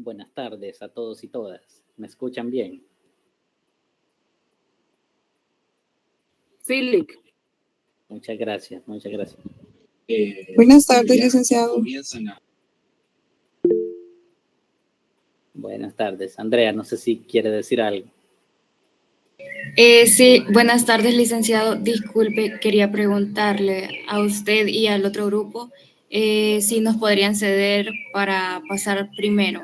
Buenas tardes a todos y todas. ¿Me escuchan bien? Philip. Muchas gracias, muchas gracias. Buenas tardes, licenciado. Buenas tardes. Andrea, no sé si quiere decir algo. Sí, buenas tardes, licenciado. Disculpe, quería preguntarle a usted y al otro grupo si nos podrían ceder para pasar primero.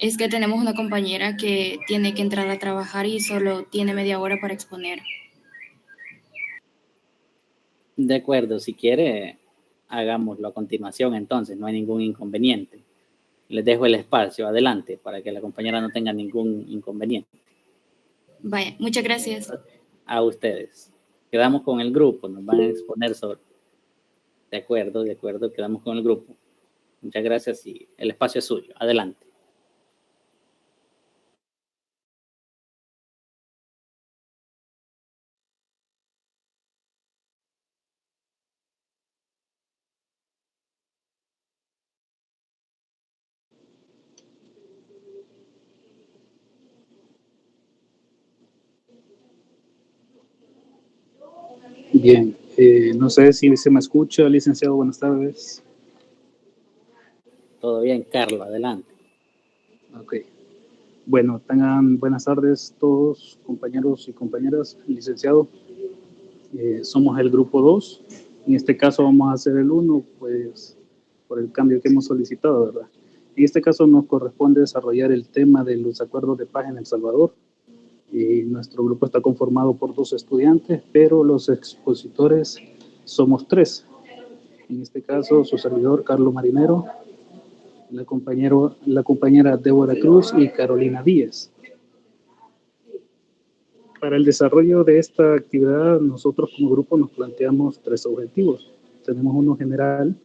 Es que tenemos una compañera que tiene que entrar a trabajar y solo tiene media hora para exponer. De acuerdo, si quiere, hagámoslo a continuación entonces, no hay ningún inconveniente. Les dejo el espacio, adelante, para que la compañera no tenga ningún inconveniente. Vaya, muchas gracias. A ustedes. Quedamos con el grupo, nos van a exponer sobre... De acuerdo, quedamos con el grupo. Muchas gracias y el espacio es suyo. Adelante. Bien, no sé si se me escucha, licenciado, buenas tardes. Todo bien, Carlos, adelante. Ok. Bueno, tengan buenas tardes todos, compañeros y compañeras, licenciado. Somos el grupo 2. En este caso vamos a hacer el 1, pues, por el cambio que hemos solicitado, ¿verdad? En este caso nos corresponde desarrollar el tema de los acuerdos de paz en El Salvador. Nuestro grupo está conformado por 2 estudiantes, pero los expositores somos 3. En este caso, su servidor, Carlos Marinero, la compañera Débora Cruz y Carolina Díaz. Para el desarrollo de esta actividad, nosotros como grupo nos planteamos 3 objetivos. Tenemos uno general,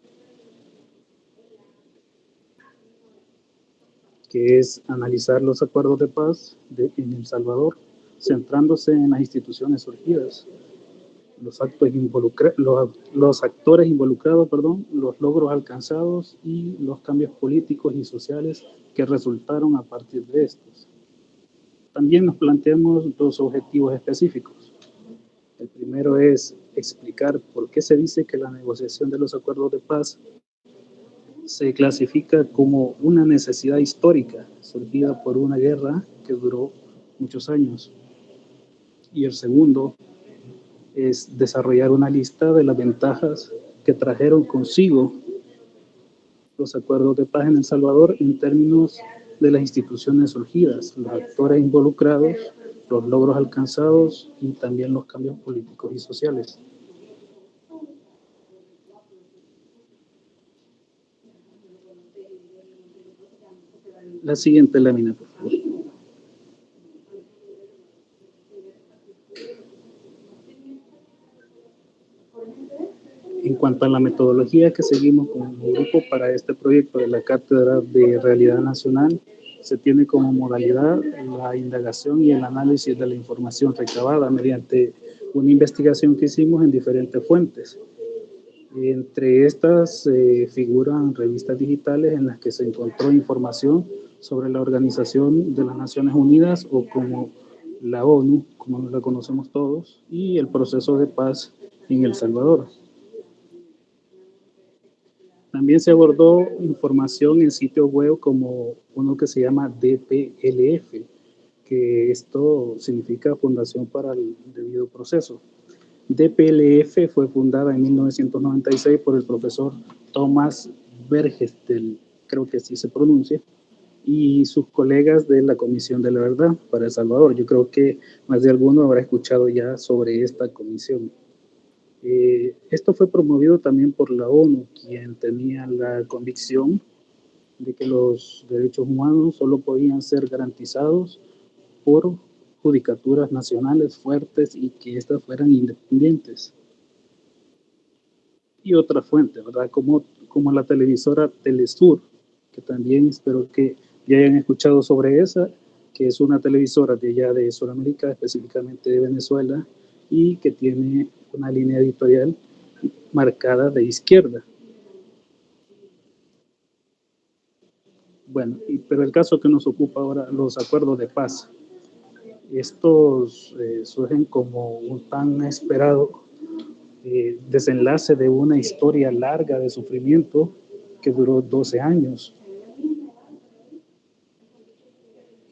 que es analizar los acuerdos de paz en El Salvador, centrándose en las instituciones surgidas, los actores involucrados, los logros alcanzados y los cambios políticos y sociales que resultaron a partir de estos. También nos planteamos 2 objetivos específicos. El primero es explicar por qué se dice que la negociación de los acuerdos de paz se clasifica como una necesidad histórica surgida por una guerra que duró muchos años. Y el segundo es desarrollar una lista de las ventajas que trajeron consigo los acuerdos de paz en El Salvador en términos de las instituciones surgidas, los actores involucrados, los logros alcanzados y también los cambios políticos y sociales. La siguiente lámina, por favor. En cuanto a la metodología que seguimos con el grupo para este proyecto de la Cátedra de Realidad Nacional, se tiene como modalidad la indagación y el análisis de la información recabada mediante una investigación que hicimos en diferentes fuentes. Entre estas figuran revistas digitales en las que se encontró información sobre la Organización de las Naciones Unidas, o como la ONU, como la conocemos todos, y el proceso de paz en El Salvador. También se abordó información en sitios web como uno que se llama DPLF, que esto significa Fundación para el Debido Proceso. DPLF fue fundada en 1996 por el profesor Thomas Bergestel, creo que así se pronuncia, y sus colegas de la Comisión de la Verdad para El Salvador. Yo creo que más de alguno habrá escuchado ya sobre esta comisión. Esto fue promovido también por la ONU, quien tenía la convicción de que los derechos humanos solo podían ser garantizados por judicaturas nacionales fuertes y que éstas fueran independientes. Y otra fuente, ¿verdad? Como la televisora Telesur, que también espero que ya hayan escuchado sobre esa, que es una televisora de allá de Sudamérica, específicamente de Venezuela, y que tiene una línea editorial marcada de izquierda. Bueno, pero el caso que nos ocupa ahora, los acuerdos de paz. Estos surgen como un tan esperado desenlace de una historia larga de sufrimiento que duró 12 años,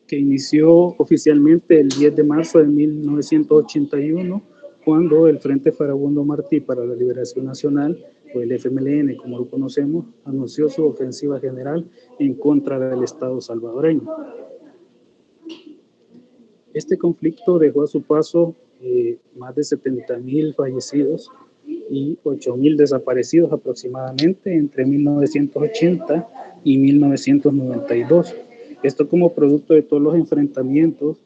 que inició oficialmente el 10 de marzo de 1981, cuando el Frente Farabundo Martí para la Liberación Nacional, o el FMLN como lo conocemos, anunció su ofensiva general en contra del Estado salvadoreño. Este conflicto dejó a su paso más de 70.000 fallecidos y 8.000 desaparecidos aproximadamente entre 1980 y 1992. Esto como producto de todos los enfrentamientos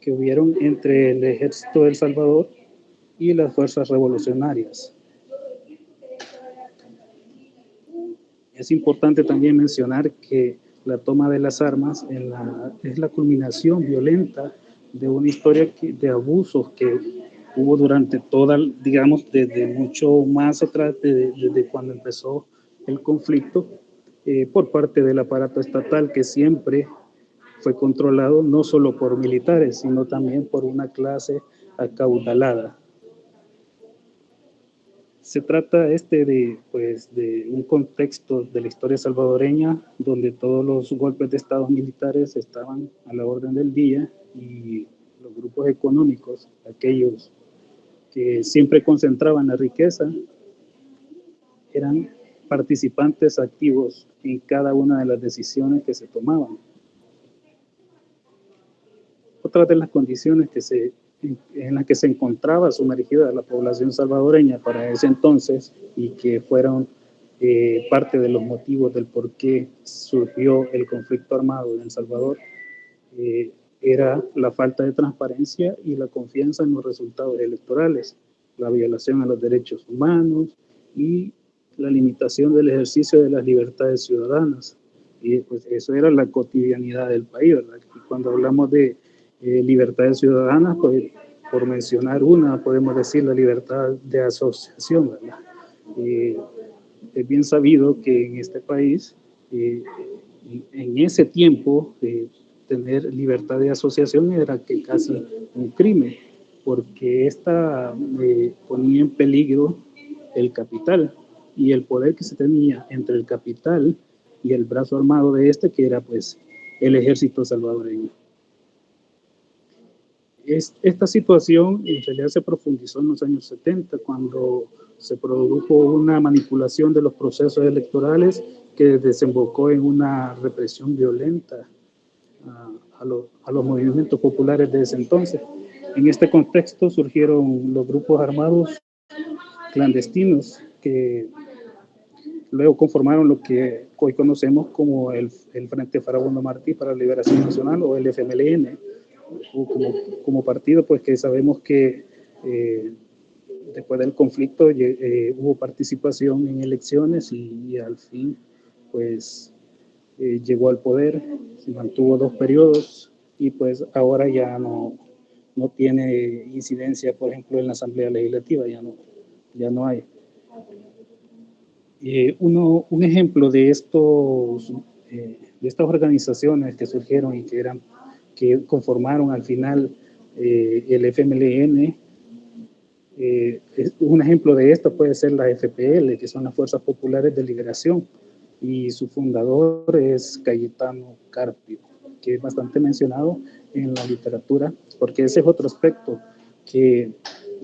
que hubieron entre el ejército de El Salvador y las fuerzas revolucionarias. Es importante también mencionar que la toma de las armas es la culminación violenta de una historia de abusos que hubo durante toda, digamos, desde mucho más atrás, desde cuando empezó el conflicto, por parte del aparato estatal, que siempre fue controlado no solo por militares, sino también por una clase acaudalada. Se trata de un contexto de la historia salvadoreña donde todos los golpes de estados militares estaban a la orden del día y los grupos económicos, aquellos que siempre concentraban la riqueza, eran participantes activos en cada una de las decisiones que se tomaban. Otra de las condiciones en las que se encontraba sumergida la población salvadoreña para ese entonces y que fueron parte de los motivos del por qué surgió el conflicto armado en El Salvador, era la falta de transparencia y la confianza en los resultados electorales, la violación a los derechos humanos y la limitación del ejercicio de las libertades ciudadanas. Y pues eso era la cotidianidad del país, ¿verdad? Y cuando hablamos de libertades ciudadanas, pues por mencionar una, podemos decir la libertad de asociación, ¿verdad? Es bien sabido que en este país, en ese tiempo, tener libertad de asociación era que casi un crimen, porque esta ponía en peligro el capital y el poder que se tenía entre el capital y el brazo armado de este, que era pues el ejército salvadoreño. Esta situación en realidad se profundizó en los años 70, cuando se produjo una manipulación de los procesos electorales que desembocó en una represión violenta a los movimientos populares de ese entonces. En este contexto surgieron los grupos armados clandestinos que luego conformaron lo que hoy conocemos como el Frente Farabundo Martí para la Liberación Nacional, o el FMLN, como partido, pues que sabemos que después del conflicto hubo participación en elecciones y al fin pues llegó al poder, se mantuvo 2 periodos y pues ahora ya no tiene incidencia, por ejemplo, en la Asamblea Legislativa, ya no hay. Un ejemplo de estas organizaciones que surgieron y que conformaron al final el FMLN, un ejemplo de esto puede ser la FPL, que son las Fuerzas Populares de Liberación, y su fundador es Cayetano Carpio, que es bastante mencionado en la literatura, porque ese es otro aspecto que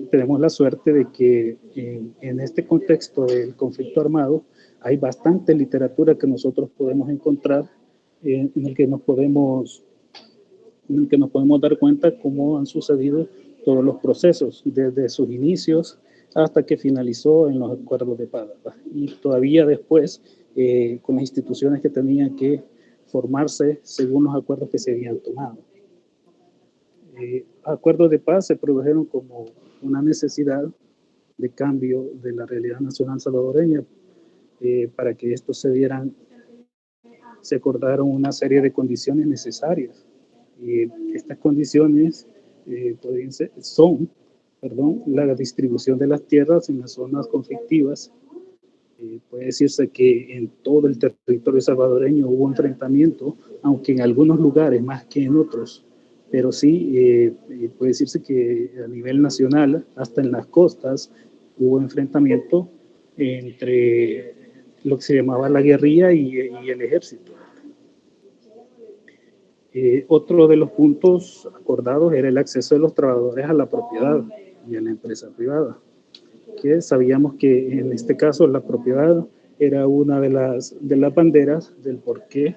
tenemos la suerte de que en este contexto del conflicto armado hay bastante literatura que nosotros podemos encontrar en el que nos podemos dar cuenta cómo han sucedido todos los procesos desde sus inicios hasta que finalizó en los acuerdos de paz, ¿verdad? Y todavía después con las instituciones que tenían que formarse según los acuerdos que se habían tomado. Acuerdos de paz se produjeron como una necesidad de cambio de la realidad nacional salvadoreña. Para que esto se dieran, se acordaron una serie de condiciones necesarias. Estas condiciones son la distribución de las tierras en las zonas conflictivas, Puede decirse que en todo el territorio salvadoreño hubo enfrentamiento, aunque en algunos lugares más que en otros, pero sí puede decirse que a nivel nacional, hasta en las costas, hubo enfrentamiento entre lo que se llamaba la guerrilla y el ejército. Otro de los puntos acordados era el acceso de los trabajadores a la propiedad y a la empresa privada, que sabíamos que en este caso la propiedad era una de las banderas del por qué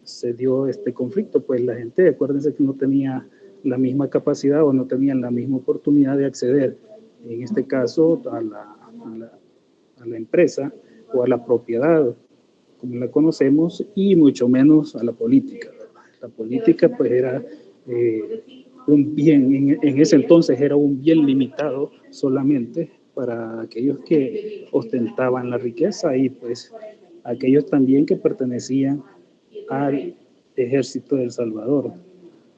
se dio este conflicto. Pues la gente, acuérdense que no tenía la misma capacidad o no tenían la misma oportunidad de acceder, en este caso, a la empresa o a la propiedad como la conocemos, y mucho menos a la política. La política pues era un bien, en ese entonces era un bien limitado solamente para aquellos que ostentaban la riqueza y pues aquellos también que pertenecían al ejército de El Salvador,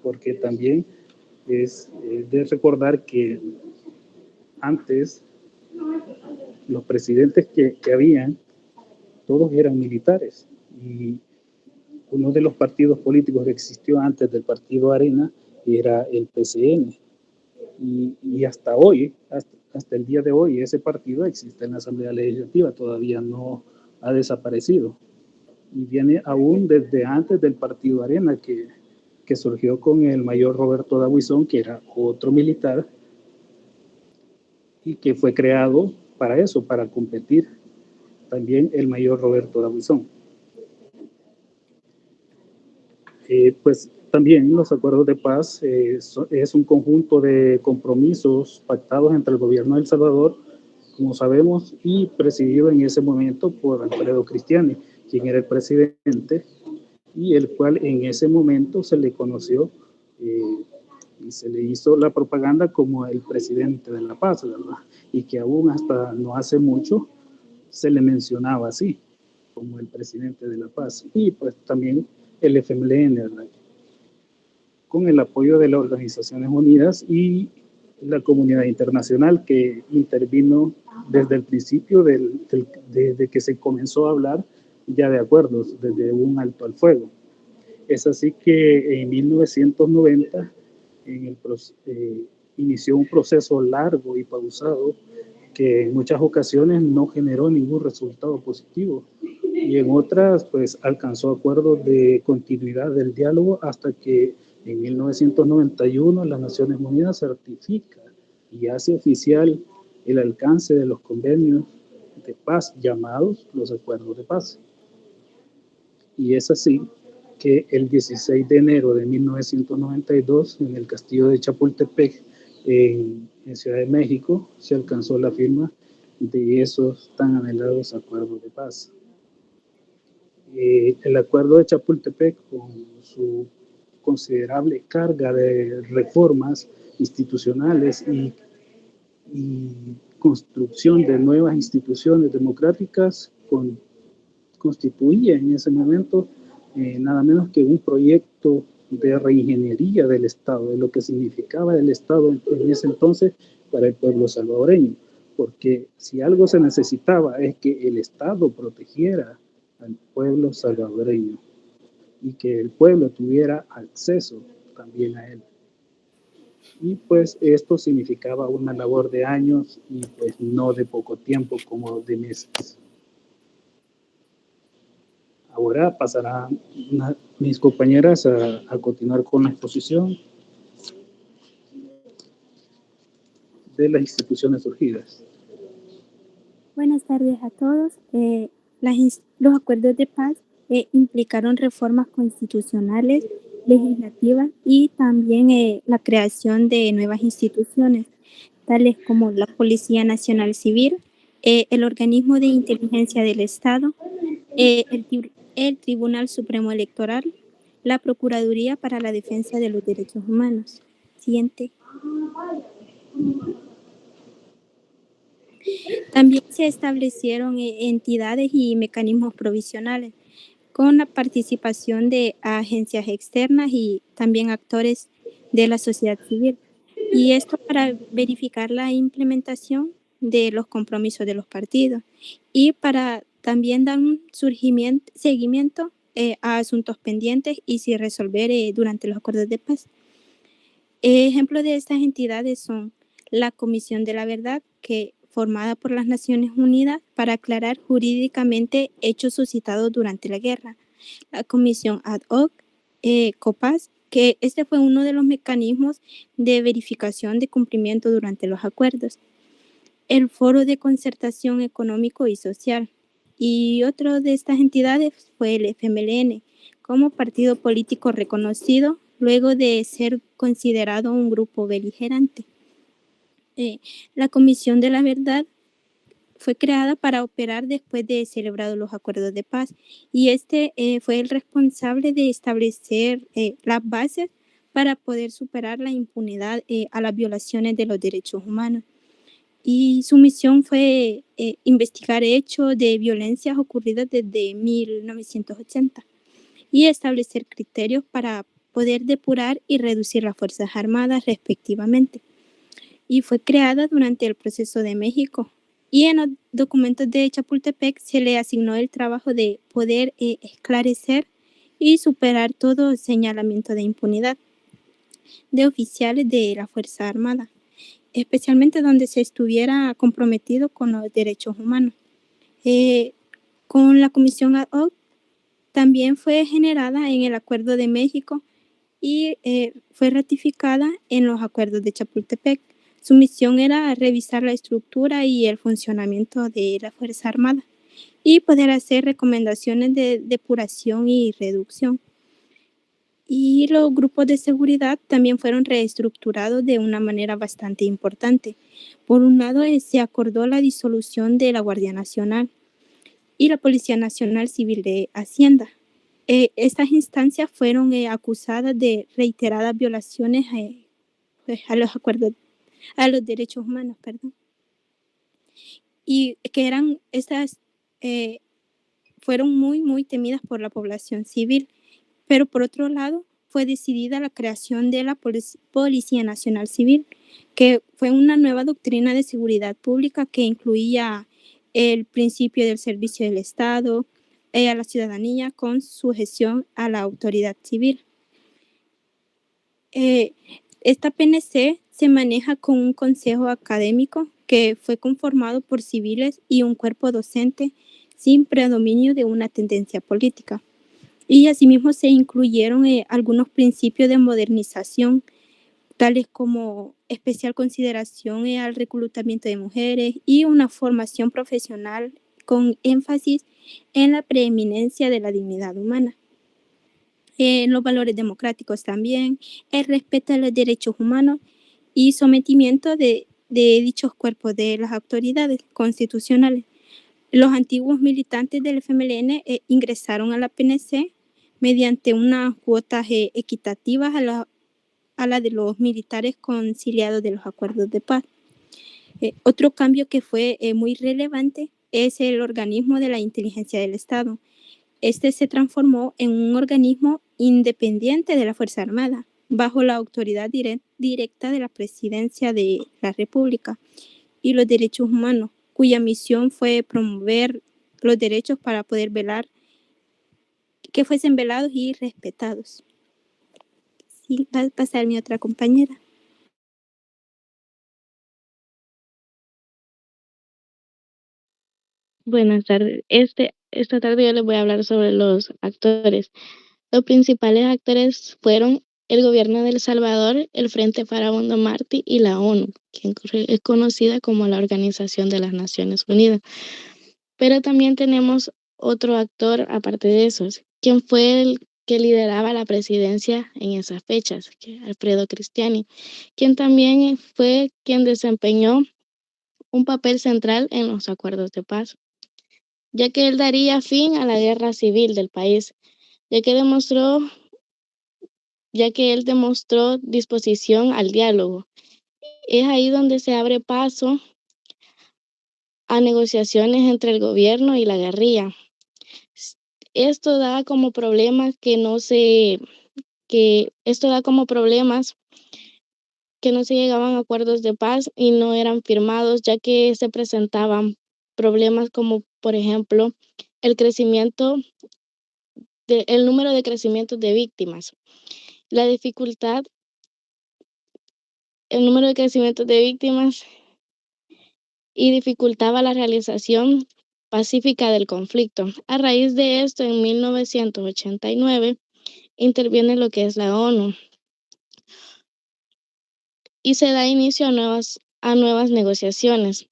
porque también es de recordar que antes los presidentes que habían, todos eran militares, y uno de los partidos políticos que existió antes del partido Arena era el PCN, y hasta hoy, hasta el día de hoy, ese partido existe en la Asamblea Legislativa, todavía no ha desaparecido, y viene aún desde antes del partido Arena, que surgió con el mayor Roberto Dawison, que era otro militar, y que fue creado para eso, para competir también el mayor Roberto Dawison. Pues también los acuerdos de paz es un conjunto de compromisos pactados entre el gobierno de El Salvador, como sabemos, y presidido en ese momento por Alfredo Cristiani, quien era el presidente, y el cual en ese momento se le conoció y se le hizo la propaganda como el presidente de la paz, ¿verdad? Y que aún hasta no hace mucho se le mencionaba así, como el presidente de la paz. Y pues también el FMLN, ¿verdad? Con el apoyo de las Organizaciones Unidas y la comunidad internacional, que intervino desde el principio desde que se comenzó a hablar ya de acuerdos, desde un alto al fuego. Es así que en 1990 inició un proceso largo y pausado que en muchas ocasiones no generó ningún resultado positivo, y en otras pues alcanzó acuerdos de continuidad del diálogo hasta que en 1991 las Naciones Unidas certifica y hace oficial el alcance de los convenios de paz llamados los acuerdos de paz. Y es así que el 16 de enero de 1992 en el castillo de Chapultepec, en Ciudad de México, se alcanzó la firma de esos tan anhelados acuerdos de paz. El acuerdo de Chapultepec, con su considerable carga de reformas institucionales y construcción de nuevas instituciones democráticas, constituía en ese momento nada menos que un proyecto de reingeniería del Estado, de lo que significaba el Estado en ese entonces para el pueblo salvadoreño, porque si algo se necesitaba es que el Estado protegiera al pueblo salvadoreño y que el pueblo tuviera acceso también a él. Y pues esto significaba una labor de años y pues no de poco tiempo, como de meses. Ahora pasarán mis compañeras a continuar con la exposición de las instituciones surgidas. Buenas tardes a todos. Los acuerdos de paz implicaron reformas constitucionales, legislativas y también la creación de nuevas instituciones, tales como la Policía Nacional Civil, el Organismo de Inteligencia del Estado, el Tribunal Supremo Electoral, la Procuraduría para la Defensa de los Derechos Humanos. Siguiente. También se establecieron entidades y mecanismos provisionales con la participación de agencias externas y también actores de la sociedad civil. Y esto para verificar la implementación de los compromisos de los partidos y para también dar un seguimiento a asuntos pendientes y sin resolver durante los acuerdos de paz. Ejemplos de estas entidades son la Comisión de la Verdad, que formada por las Naciones Unidas para aclarar jurídicamente hechos suscitados durante la guerra, la Comisión Ad Hoc, COPAS, que este fue uno de los mecanismos de verificación de cumplimiento durante los acuerdos, el Foro de Concertación Económico y Social, y otro de estas entidades fue el FMLN, como partido político reconocido luego de ser considerado un grupo beligerante. La Comisión de la Verdad fue creada para operar después de celebrados los acuerdos de paz y fue el responsable de establecer las bases para poder superar la impunidad a las violaciones de los derechos humanos. Y su misión fue investigar hechos de violencias ocurridos desde 1980 y establecer criterios para poder depurar y reducir las Fuerzas Armadas respectivamente. Y fue creada durante el proceso de México. Y en los documentos de Chapultepec se le asignó el trabajo de poder esclarecer y superar todo señalamiento de impunidad de oficiales de la Fuerza Armada, especialmente donde se estuviera comprometido con los derechos humanos. Con la Comisión Ad Hoc también fue generada en el Acuerdo de México y fue ratificada en los acuerdos de Chapultepec. Su misión era revisar la estructura y el funcionamiento de la Fuerza Armada y poder hacer recomendaciones de depuración y reducción. Y los grupos de seguridad también fueron reestructurados de una manera bastante importante. Por un lado, se acordó la disolución de la Guardia Nacional y la Policía Nacional Civil de Hacienda. Estas instancias fueron acusadas de reiteradas violaciones a los acuerdos, a los derechos humanos, y que fueron muy temidas por la población civil. Pero por otro lado, fue decidida la creación de la Policía Nacional Civil, que fue una nueva doctrina de seguridad pública que incluía el principio del servicio del Estado a la ciudadanía con sujeción a la autoridad civil. Esta PNC se maneja con un consejo académico que fue conformado por civiles y un cuerpo docente sin predominio de una tendencia política. Y asimismo se incluyeron algunos principios de modernización, tales como especial consideración al reclutamiento de mujeres y una formación profesional con énfasis en la preeminencia de la dignidad humana. Los valores democráticos también, el respeto a los derechos humanos y sometimiento de dichos cuerpos de las autoridades constitucionales. Los antiguos militantes del FMLN ingresaron a la PNC mediante unas cuotas equitativas a la de los militares conciliados de los acuerdos de paz. Otro cambio que fue muy relevante es el organismo de la inteligencia del Estado. Este se transformó en un organismo independiente de la Fuerza Armada, bajo la autoridad directa de la Presidencia de la República y los derechos humanos, cuya misión fue promover los derechos para poder velar que fuesen velados y respetados. Sí, va a pasar mi otra compañera. Buenas tardes. Esta tarde yo les voy a hablar sobre los actores. Los principales actores fueron el gobierno de El Salvador, el Frente Farabundo Martí y la ONU, que es conocida como la Organización de las Naciones Unidas. Pero también tenemos otro actor aparte de esos, quien fue el que lideraba la presidencia en esas fechas, que Alfredo Cristiani, quien también fue quien desempeñó un papel central en los acuerdos de paz, ya que él daría fin a la guerra civil del país, ya que él demostró disposición al diálogo. Es ahí donde se abre paso a negociaciones entre el gobierno y la guerrilla. Esto da como problemas que no se llegaban a acuerdos de paz y no eran firmados, ya que se presentaban problemas como, por ejemplo, el número de crecimiento de víctimas. La dificultad, el número de crecimiento de víctimas y dificultaba la realización pacífica del conflicto. A raíz de esto, en 1989, interviene lo que es la ONU y se da inicio a nuevas negociaciones,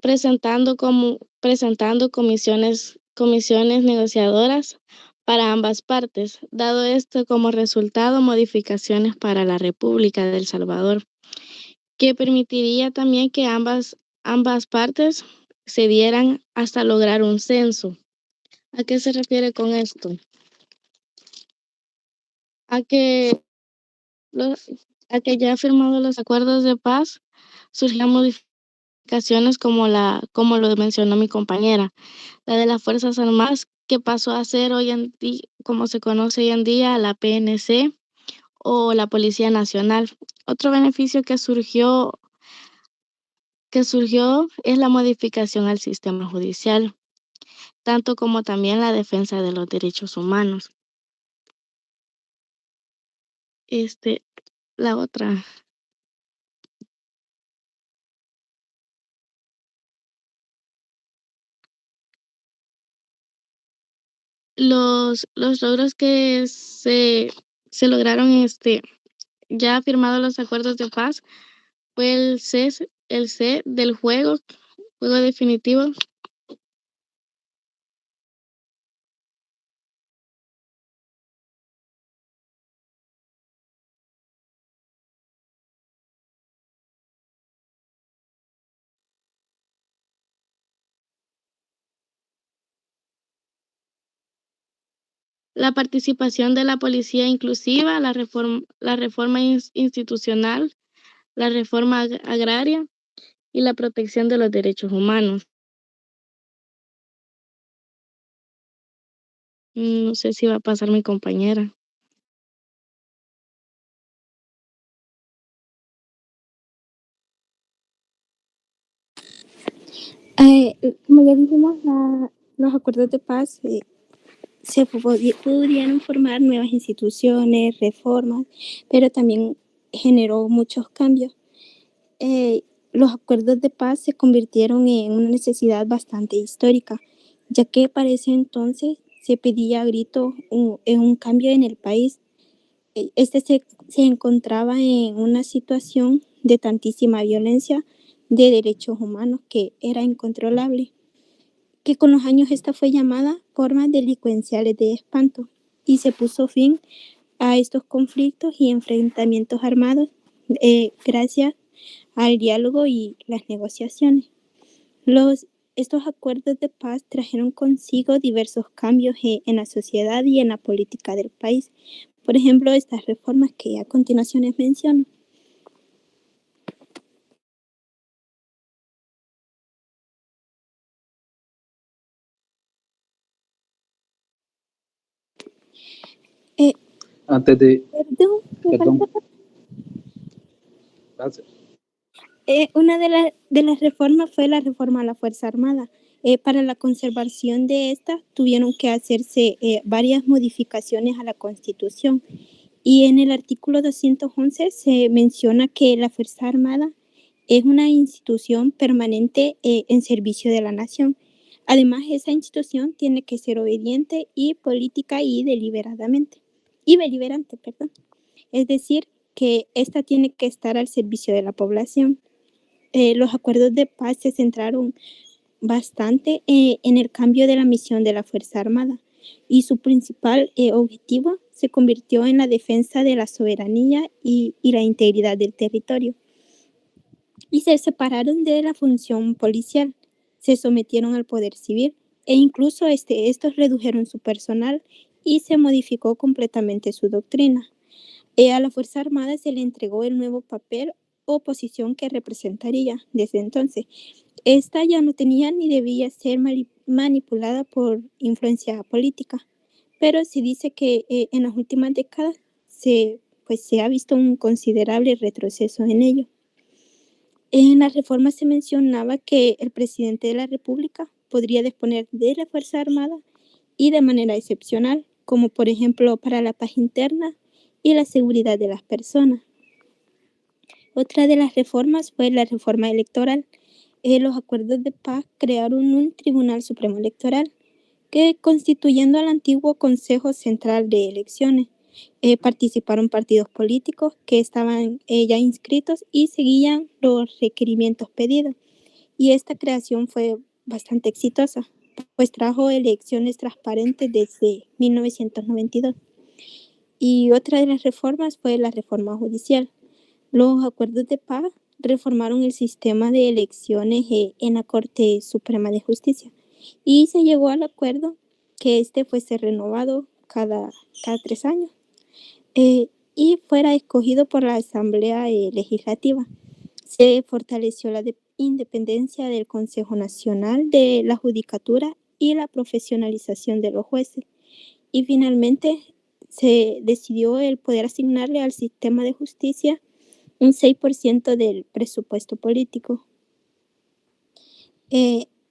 presentando comisiones negociadoras para ambas partes, dado esto como resultado modificaciones para la República de El Salvador, que permitiría también que ambas partes se dieran hasta lograr un censo. ¿A qué se refiere con esto? A que ya firmados los acuerdos de paz, surgían modificaciones como lo mencionó mi compañera, la de las Fuerzas Armadas, que pasó a ser hoy en día, como se conoce hoy en día, la PNC o la Policía Nacional. Otro beneficio que surgió es la modificación al sistema judicial, tanto como también la defensa de los derechos humanos. La otra. Los logros que se lograron, ya firmados los acuerdos de paz, fue el C del juego definitivo. La participación de la policía inclusiva, la reforma institucional, la reforma agraria y la protección de los derechos humanos. No sé si va a pasar mi compañera. Como ya dijimos, los acuerdos de paz se pudieron formar nuevas instituciones, reformas, pero también generó muchos cambios. Los acuerdos de paz se convirtieron en una necesidad bastante histórica, ya que para ese entonces se pedía a gritos un cambio en el país. Se encontraba en una situación de tantísima violencia de derechos humanos que era incontrolable, que con los años esta fue llamada formas delincuenciales de espanto y se puso fin a estos conflictos y enfrentamientos armados gracias al diálogo y las negociaciones. Estos acuerdos de paz trajeron consigo diversos cambios en la sociedad y en la política del país. Por ejemplo, estas reformas que a continuación les menciono. Antes de... Perdón. Gracias. Una de las reformas fue la reforma a la Fuerza Armada. Para la conservación de esta tuvieron que hacerse varias modificaciones a la Constitución. Y en el artículo 211 se menciona que la Fuerza Armada es una institución permanente en servicio de la nación. Además, esa institución tiene que ser obediente y política y deliberante. Es decir, que esta tiene que estar al servicio de la población. Los acuerdos de paz se centraron bastante en el cambio de la misión de la Fuerza Armada y su principal objetivo se convirtió en la defensa de la soberanía y la integridad del territorio. Y se separaron de la función policial, se sometieron al poder civil e incluso estos redujeron su personal y se modificó completamente su doctrina. A la Fuerza Armada se le entregó el nuevo papel o posición que representaría desde entonces. Esta ya no tenía ni debía ser manipulada por influencia política, pero se dice que en las últimas décadas se pues se ha visto un considerable retroceso en ello. En la reforma se mencionaba que el presidente de la República podría disponer de la Fuerza Armada y de manera excepcional, como por ejemplo para la paz interna y la seguridad de las personas. Otra de las reformas fue la reforma electoral. Los acuerdos de paz crearon un Tribunal Supremo Electoral que, constituyendo al antiguo Consejo Central de Elecciones, participaron partidos políticos que estaban ya inscritos y seguían los requerimientos pedidos. Y esta creación fue bastante exitosa, pues trajo elecciones transparentes desde 1992. Y otra de las reformas fue la reforma judicial. Los acuerdos de paz reformaron el sistema de elecciones en la Corte Suprema de Justicia y se llegó al acuerdo que este fuese renovado cada 3 años y fuera escogido por la Asamblea Legislativa. Se fortaleció la independencia del Consejo Nacional de la Judicatura y la profesionalización de los jueces. Y finalmente se decidió el poder asignarle al sistema de justicia un 6% del presupuesto político.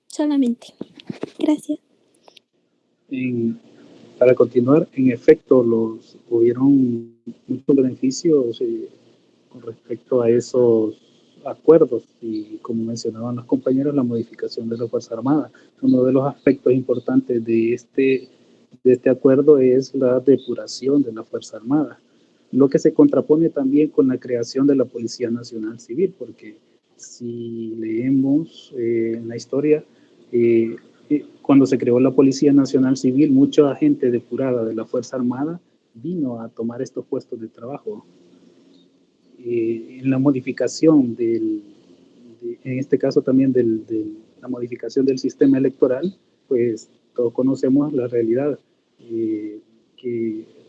Solamente. Gracias. Para continuar, en efecto, hubieron muchos beneficios con respecto a esos acuerdos y, como mencionaban los compañeros, la modificación de la Fuerza Armada. Uno de los aspectos importantes de este acuerdo es la depuración de la Fuerza Armada, lo que se contrapone también con la creación de la Policía Nacional Civil, porque si leemos en la historia, cuando se creó la Policía Nacional Civil, mucha gente depurada de la Fuerza Armada vino a tomar estos puestos de trabajo. En la modificación en este caso también la modificación del sistema electoral, pues todos conocemos la realidad, que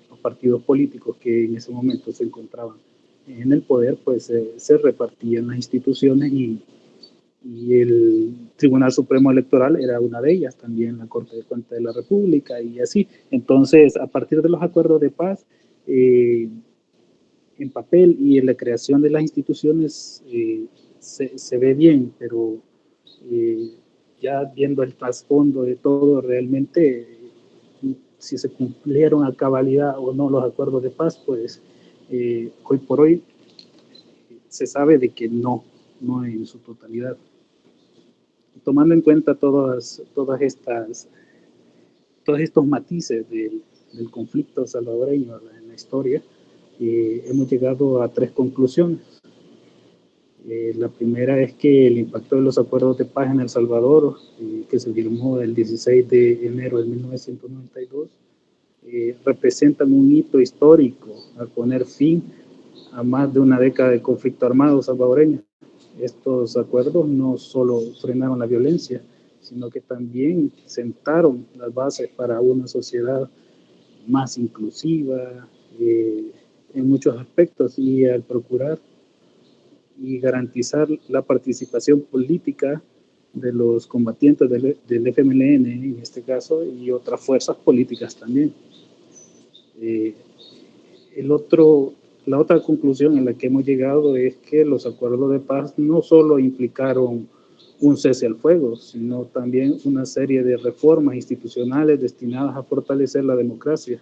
los partidos políticos que en ese momento se encontraban en el poder, pues se repartían las instituciones y el Tribunal Supremo Electoral era una de ellas, también la Corte de Cuentas de la República y así. Entonces, a partir de los acuerdos de paz, en papel y en la creación de las instituciones se ve bien, pero ya viendo el trasfondo de todo, realmente si se cumplieron a cabalidad o no los acuerdos de paz, pues hoy por hoy se sabe de que no en su totalidad. Tomando en cuenta todos estos matices del conflicto salvadoreño en la historia, hemos llegado a 3 conclusiones. La primera es que el impacto de los acuerdos de paz en El Salvador, que se firmó el 16 de enero de 1992, representan un hito histórico al poner fin a más de una década de conflicto armado salvadoreño. Estos acuerdos no solo frenaron la violencia, sino que también sentaron las bases para una sociedad más inclusiva en muchos aspectos, y al procurar y garantizar la participación política de los combatientes del FMLN en este caso y otras fuerzas políticas también. La otra conclusión en la que hemos llegado es que los acuerdos de paz no solo implicaron un cese al fuego, sino también una serie de reformas institucionales destinadas a fortalecer la democracia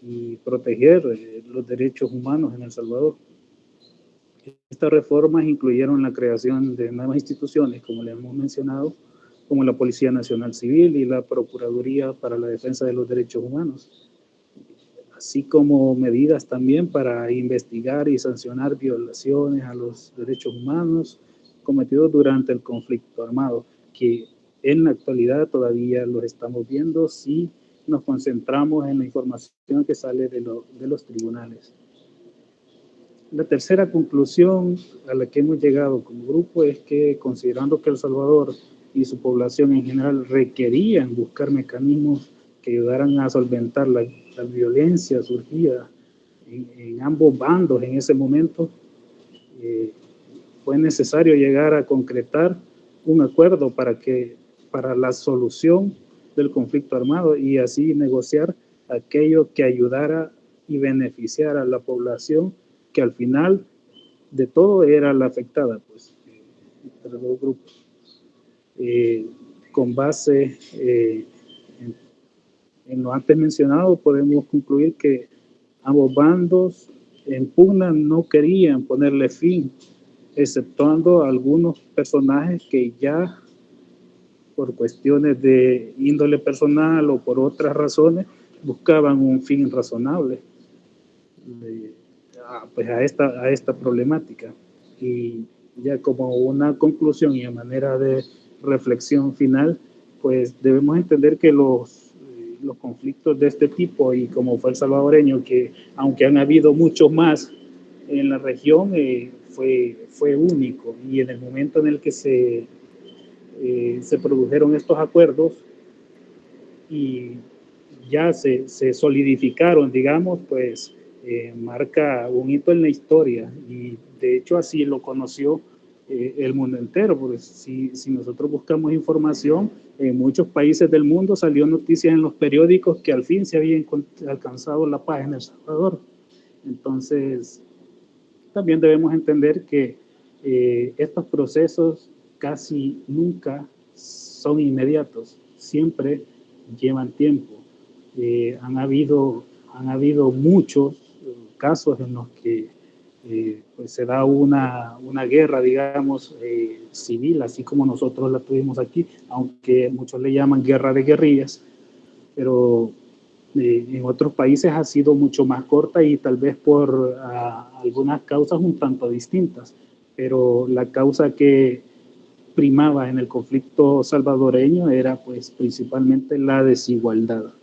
y proteger los derechos humanos en El Salvador. Estas reformas incluyeron la creación de nuevas instituciones, como le hemos mencionado, como la Policía Nacional Civil y la Procuraduría para la Defensa de los Derechos Humanos, así como medidas también para investigar y sancionar violaciones a los derechos humanos cometidos durante el conflicto armado, que en la actualidad todavía los estamos viendo si nos concentramos en la información que sale de los tribunales. La tercera conclusión a la que hemos llegado como grupo es que, considerando que El Salvador y su población en general requerían buscar mecanismos que ayudaran a solventar la violencia surgida en ambos bandos en ese momento, fue necesario llegar a concretar un acuerdo para la solución del conflicto armado y así negociar aquello que ayudara y beneficiar a la población que al final de todo era la afectada, pues, entre los grupos. Con base en lo antes mencionado, podemos concluir que ambos bandos en pugna no querían ponerle fin, exceptuando algunos personajes que ya por cuestiones de índole personal o por otras razones buscaban un fin razonable pues a esta problemática. Y ya como una conclusión y a manera de reflexión final, pues debemos entender que los conflictos de este tipo, y como fue el salvadoreño, que aunque han habido muchos más en la región, fue único, y en el momento en el que se produjeron estos acuerdos y ya se solidificaron, digamos, pues marca un hito en la historia, y de hecho así lo conoció el mundo entero, porque si nosotros buscamos información, en muchos países del mundo salió noticias en los periódicos que al fin se había alcanzado la paz en El Salvador. Entonces, también debemos entender que estos procesos casi nunca son inmediatos, siempre llevan tiempo. Han habido muchos casos en los que pues se da una guerra, digamos, civil, así como nosotros la tuvimos aquí, aunque muchos le llaman guerra de guerrillas, pero en otros países ha sido mucho más corta y tal vez por algunas causas un tanto distintas, pero la causa que primaba en el conflicto salvadoreño era pues principalmente la desigualdad.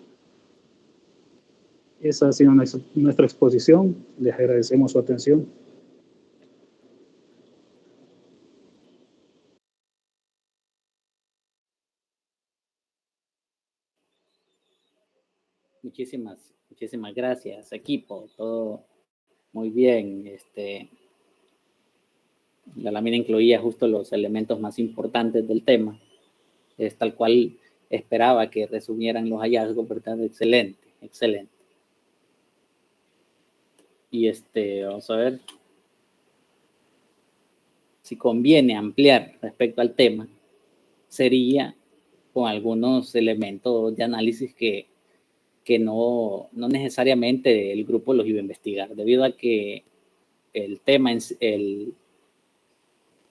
Esa ha sido nuestra exposición. Les agradecemos su atención. Muchísimas gracias, equipo. Todo muy bien. La lámina incluía justo los elementos más importantes del tema. Es tal cual esperaba que resumieran los hallazgos, ¿verdad? Excelente, excelente. Y vamos a ver si conviene ampliar respecto al tema, sería con algunos elementos de análisis que no necesariamente el grupo los iba a investigar, debido a que el tema, la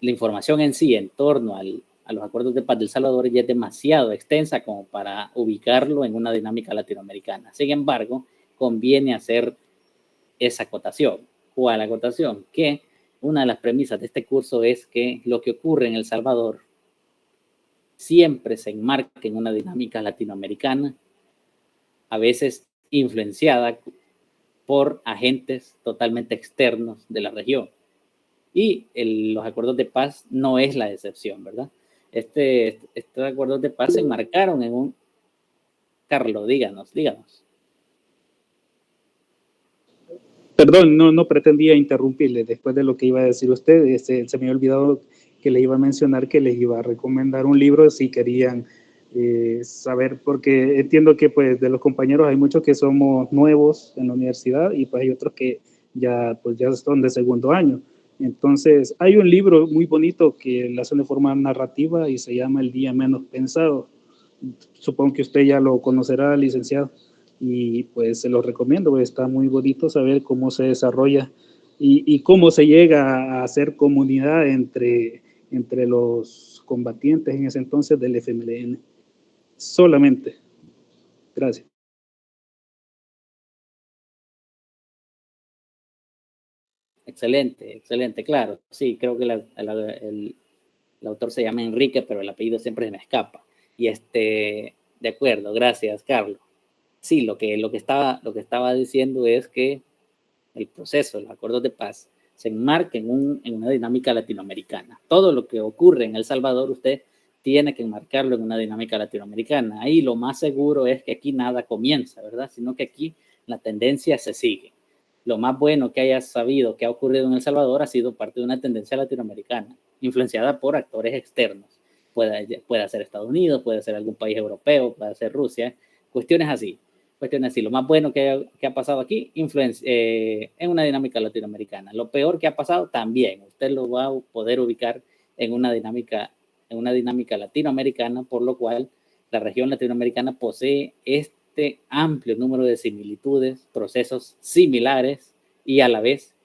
información en sí en torno a los acuerdos de paz del Salvador ya es demasiado extensa como para ubicarlo en una dinámica latinoamericana. Sin embargo, conviene hacer esa acotación. ¿Cuál acotación? Que una de las premisas de este curso es que lo que ocurre en El Salvador siempre se enmarca en una dinámica latinoamericana, a veces influenciada por agentes totalmente externos de la región. Y los acuerdos de paz no es la excepción, ¿verdad? Estos acuerdos de paz se enmarcaron en un... Carlos, díganos. Perdón, no pretendía interrumpirle después de lo que iba a decir usted. Se me había olvidado que le iba a mencionar que les iba a recomendar un libro si querían saber, porque entiendo que pues de los compañeros hay muchos que somos nuevos en la universidad y pues hay otros que ya son de segundo año. Entonces hay un libro muy bonito que lo hacen de forma narrativa y se llama El día menos pensado. Supongo que usted ya lo conocerá, licenciado, y pues se lo recomiendo. Está muy bonito saber cómo se desarrolla y cómo se llega a hacer comunidad entre los combatientes en ese entonces del FMLN. Solamente. Gracias. Excelente, claro. Sí, creo que el autor se llama Enrique, pero el apellido siempre se me escapa. Y de acuerdo, gracias, Carlos. Sí, lo que estaba diciendo es que el proceso, los acuerdos de paz, se enmarca en una dinámica latinoamericana. Todo lo que ocurre en El Salvador, usted tiene que enmarcarlo en una dinámica latinoamericana. Ahí lo más seguro es que aquí nada comienza, ¿verdad? Sino que aquí la tendencia se sigue. Lo más bueno que hayas sabido que ha ocurrido en El Salvador ha sido parte de una tendencia latinoamericana, influenciada por actores externos. Puede ser Estados Unidos, puede ser algún país europeo, puede ser Rusia, cuestiones así. cuestiones así. Lo más bueno que ha pasado aquí, en una dinámica latinoamericana. Lo peor que ha pasado también, usted lo va a poder ubicar en una dinámica latinoamericana, por lo cual la región latinoamericana posee este amplio número de similitudes, procesos similares y a la vez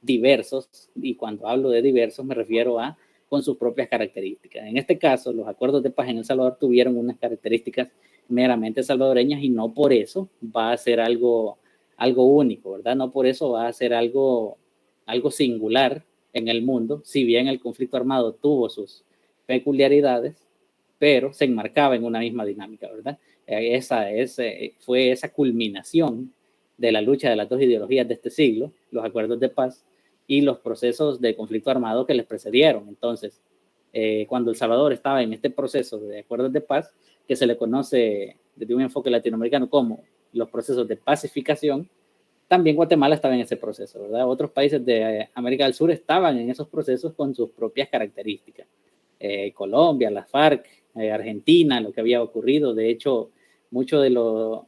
diversos, y cuando hablo de diversos me refiero a con sus propias características. En este caso, los acuerdos de paz en El Salvador tuvieron unas características meramente salvadoreñas y no por eso va a ser algo único, ¿verdad? No por eso va a ser algo singular en el mundo, si bien el conflicto armado tuvo sus peculiaridades, pero se enmarcaba en una misma dinámica, ¿verdad? Fue esa culminación de la lucha de las dos ideologías de este siglo, los acuerdos de paz y los procesos de conflicto armado que les precedieron. Entonces, cuando El Salvador estaba en este proceso de acuerdos de paz, que se le conoce desde un enfoque latinoamericano como los procesos de pacificación, también Guatemala estaba en ese proceso, ¿verdad? Otros países de América del Sur estaban en esos procesos con sus propias características. Colombia, las FARC, Argentina, lo que había ocurrido. De hecho, mucho de los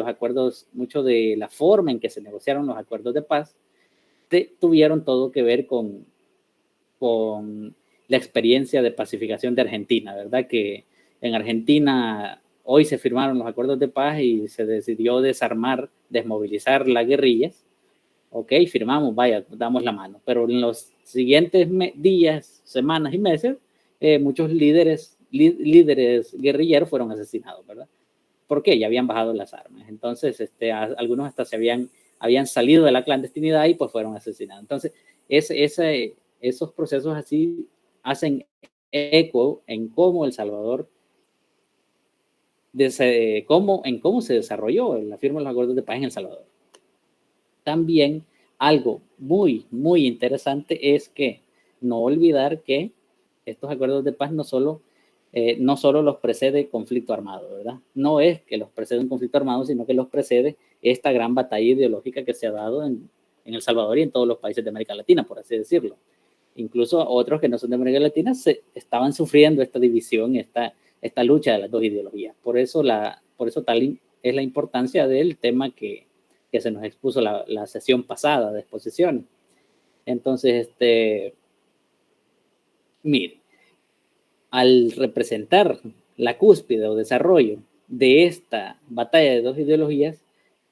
acuerdos, mucho de la forma en que se negociaron los acuerdos de paz tuvieron todo que ver con la experiencia de pacificación de Argentina, ¿verdad? Que en Argentina hoy se firmaron los acuerdos de paz y se decidió desarmar, desmovilizar las guerrillas. Ok, firmamos, vaya, damos la mano. Pero en los siguientes días, semanas y meses, muchos líderes guerrilleros fueron asesinados, ¿verdad? ¿Por qué? Ya habían bajado las armas. Entonces, algunos hasta se habían salido de la clandestinidad y pues fueron asesinados. Entonces, esos procesos así hacen eco en cómo El Salvador, cómo se desarrolló la firma de los acuerdos de paz en El Salvador. También algo muy, muy interesante es que no olvidar que estos acuerdos de paz no solo los precede conflicto armado, ¿verdad? No es que los precede un conflicto armado, sino que los precede esta gran batalla ideológica que se ha dado en El Salvador y en todos los países de América Latina, por así decirlo. Incluso otros que no son de América Latina estaban sufriendo esta división, esta lucha de las dos ideologías. Por eso tal es la importancia del tema que se nos expuso la sesión pasada de exposiciones. Entonces, mire, al representar la cúspide o desarrollo de esta batalla de dos ideologías,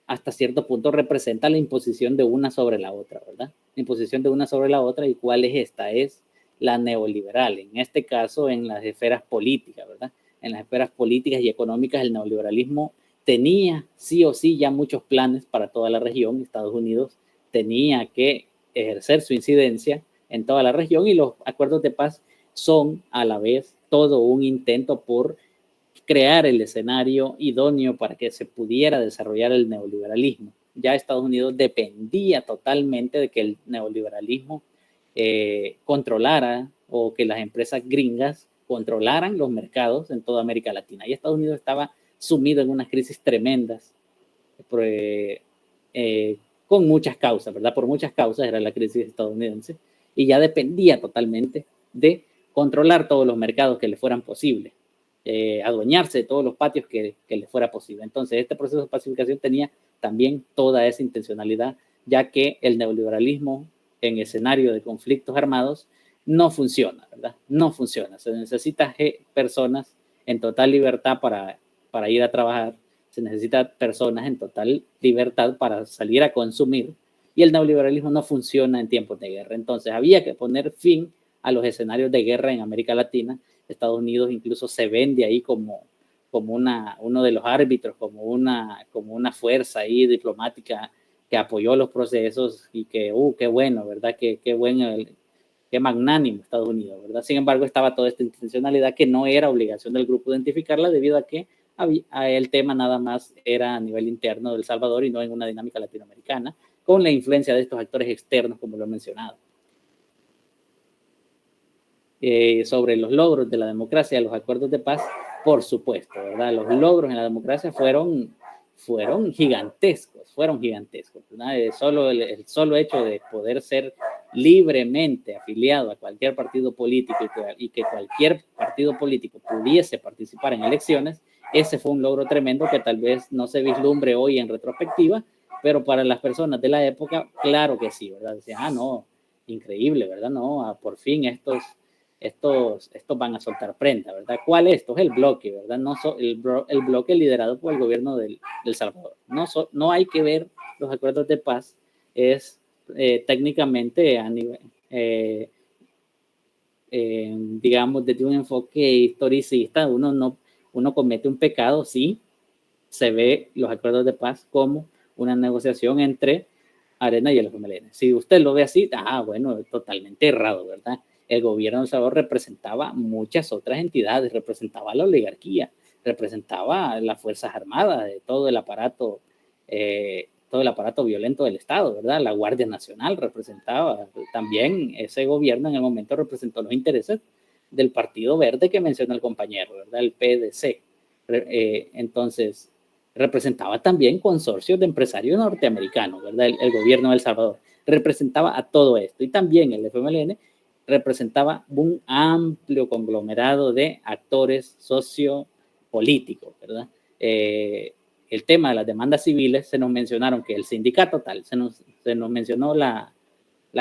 hasta cierto punto representa la imposición de una sobre la otra, ¿verdad? La imposición de una sobre la otra. ¿Y cuál es esta? Es la neoliberal, en este caso en las esferas políticas, ¿verdad? En las esferas políticas y económicas el neoliberalismo tenía sí o sí ya muchos planes para toda la región. Estados Unidos tenía que ejercer su incidencia en toda la región y los acuerdos de paz son a la vez todo un intento por crear el escenario idóneo para que se pudiera desarrollar el neoliberalismo. Ya Estados Unidos dependía totalmente de que el neoliberalismo controlara o que las empresas gringas controlaran los mercados en toda América Latina. Y Estados Unidos estaba sumido en unas crisis tremendas con muchas causas, ¿verdad? Por muchas causas era la crisis estadounidense y ya dependía totalmente de controlar todos los mercados que le fueran posibles. Adueñarse de todos los patios que le fuera posible. Entonces, este proceso de pacificación tenía también toda esa intencionalidad, ya que el neoliberalismo en escenario de conflictos armados no funciona, ¿verdad? No funciona. Se necesita personas en total libertad para ir a trabajar, se necesita personas en total libertad para salir a consumir, y el neoliberalismo no funciona en tiempos de guerra. Entonces, había que poner fin a los escenarios de guerra en América Latina. Estados Unidos incluso se vende ahí como uno de los árbitros, como una fuerza ahí diplomática que apoyó los procesos y que, qué bueno, ¿verdad? Qué magnánimo Estados Unidos, ¿verdad? Sin embargo, estaba toda esta intencionalidad que no era obligación del grupo identificarla debido a que el tema nada más era a nivel interno de El Salvador y no en una dinámica latinoamericana, con la influencia de estos actores externos, como lo he mencionado. Sobre los logros de la democracia, los acuerdos de paz, por supuesto, ¿verdad? Los logros en la democracia fueron gigantescos, ¿verdad? El solo hecho de poder ser libremente afiliado a cualquier partido político y que cualquier partido político pudiese participar en elecciones ese fue un logro tremendo que tal vez no se vislumbre hoy en retrospectiva, pero para las personas de la época, claro que sí, ¿verdad? Decían, no, increíble, ¿verdad? No, por fin estos van a soltar prenda, ¿verdad? ¿Cuál es? Esto es el bloque, ¿verdad? No el bloque liderado por el gobierno del Salvador. No hay que ver los acuerdos de paz, es técnicamente a nivel, digamos, desde un enfoque historicista, uno comete un pecado, sí, se ve los acuerdos de paz como una negociación entre Arena y el FMLN. Si usted lo ve así, bueno, totalmente errado, ¿verdad? El gobierno de El Salvador representaba muchas otras entidades, representaba la oligarquía, representaba las Fuerzas Armadas, todo el aparato violento del Estado, ¿verdad? La Guardia Nacional representaba, también ese gobierno en el momento representó los intereses del Partido Verde que mencionó el compañero, ¿verdad? El PDC. Entonces, representaba también consorcios de empresarios norteamericanos, ¿verdad? El gobierno de El Salvador representaba a todo esto, y también el FMLN representaba un amplio conglomerado de actores sociopolíticos, ¿verdad? El tema de las demandas civiles, se nos mencionaron que el sindicato tal, se nos mencionó la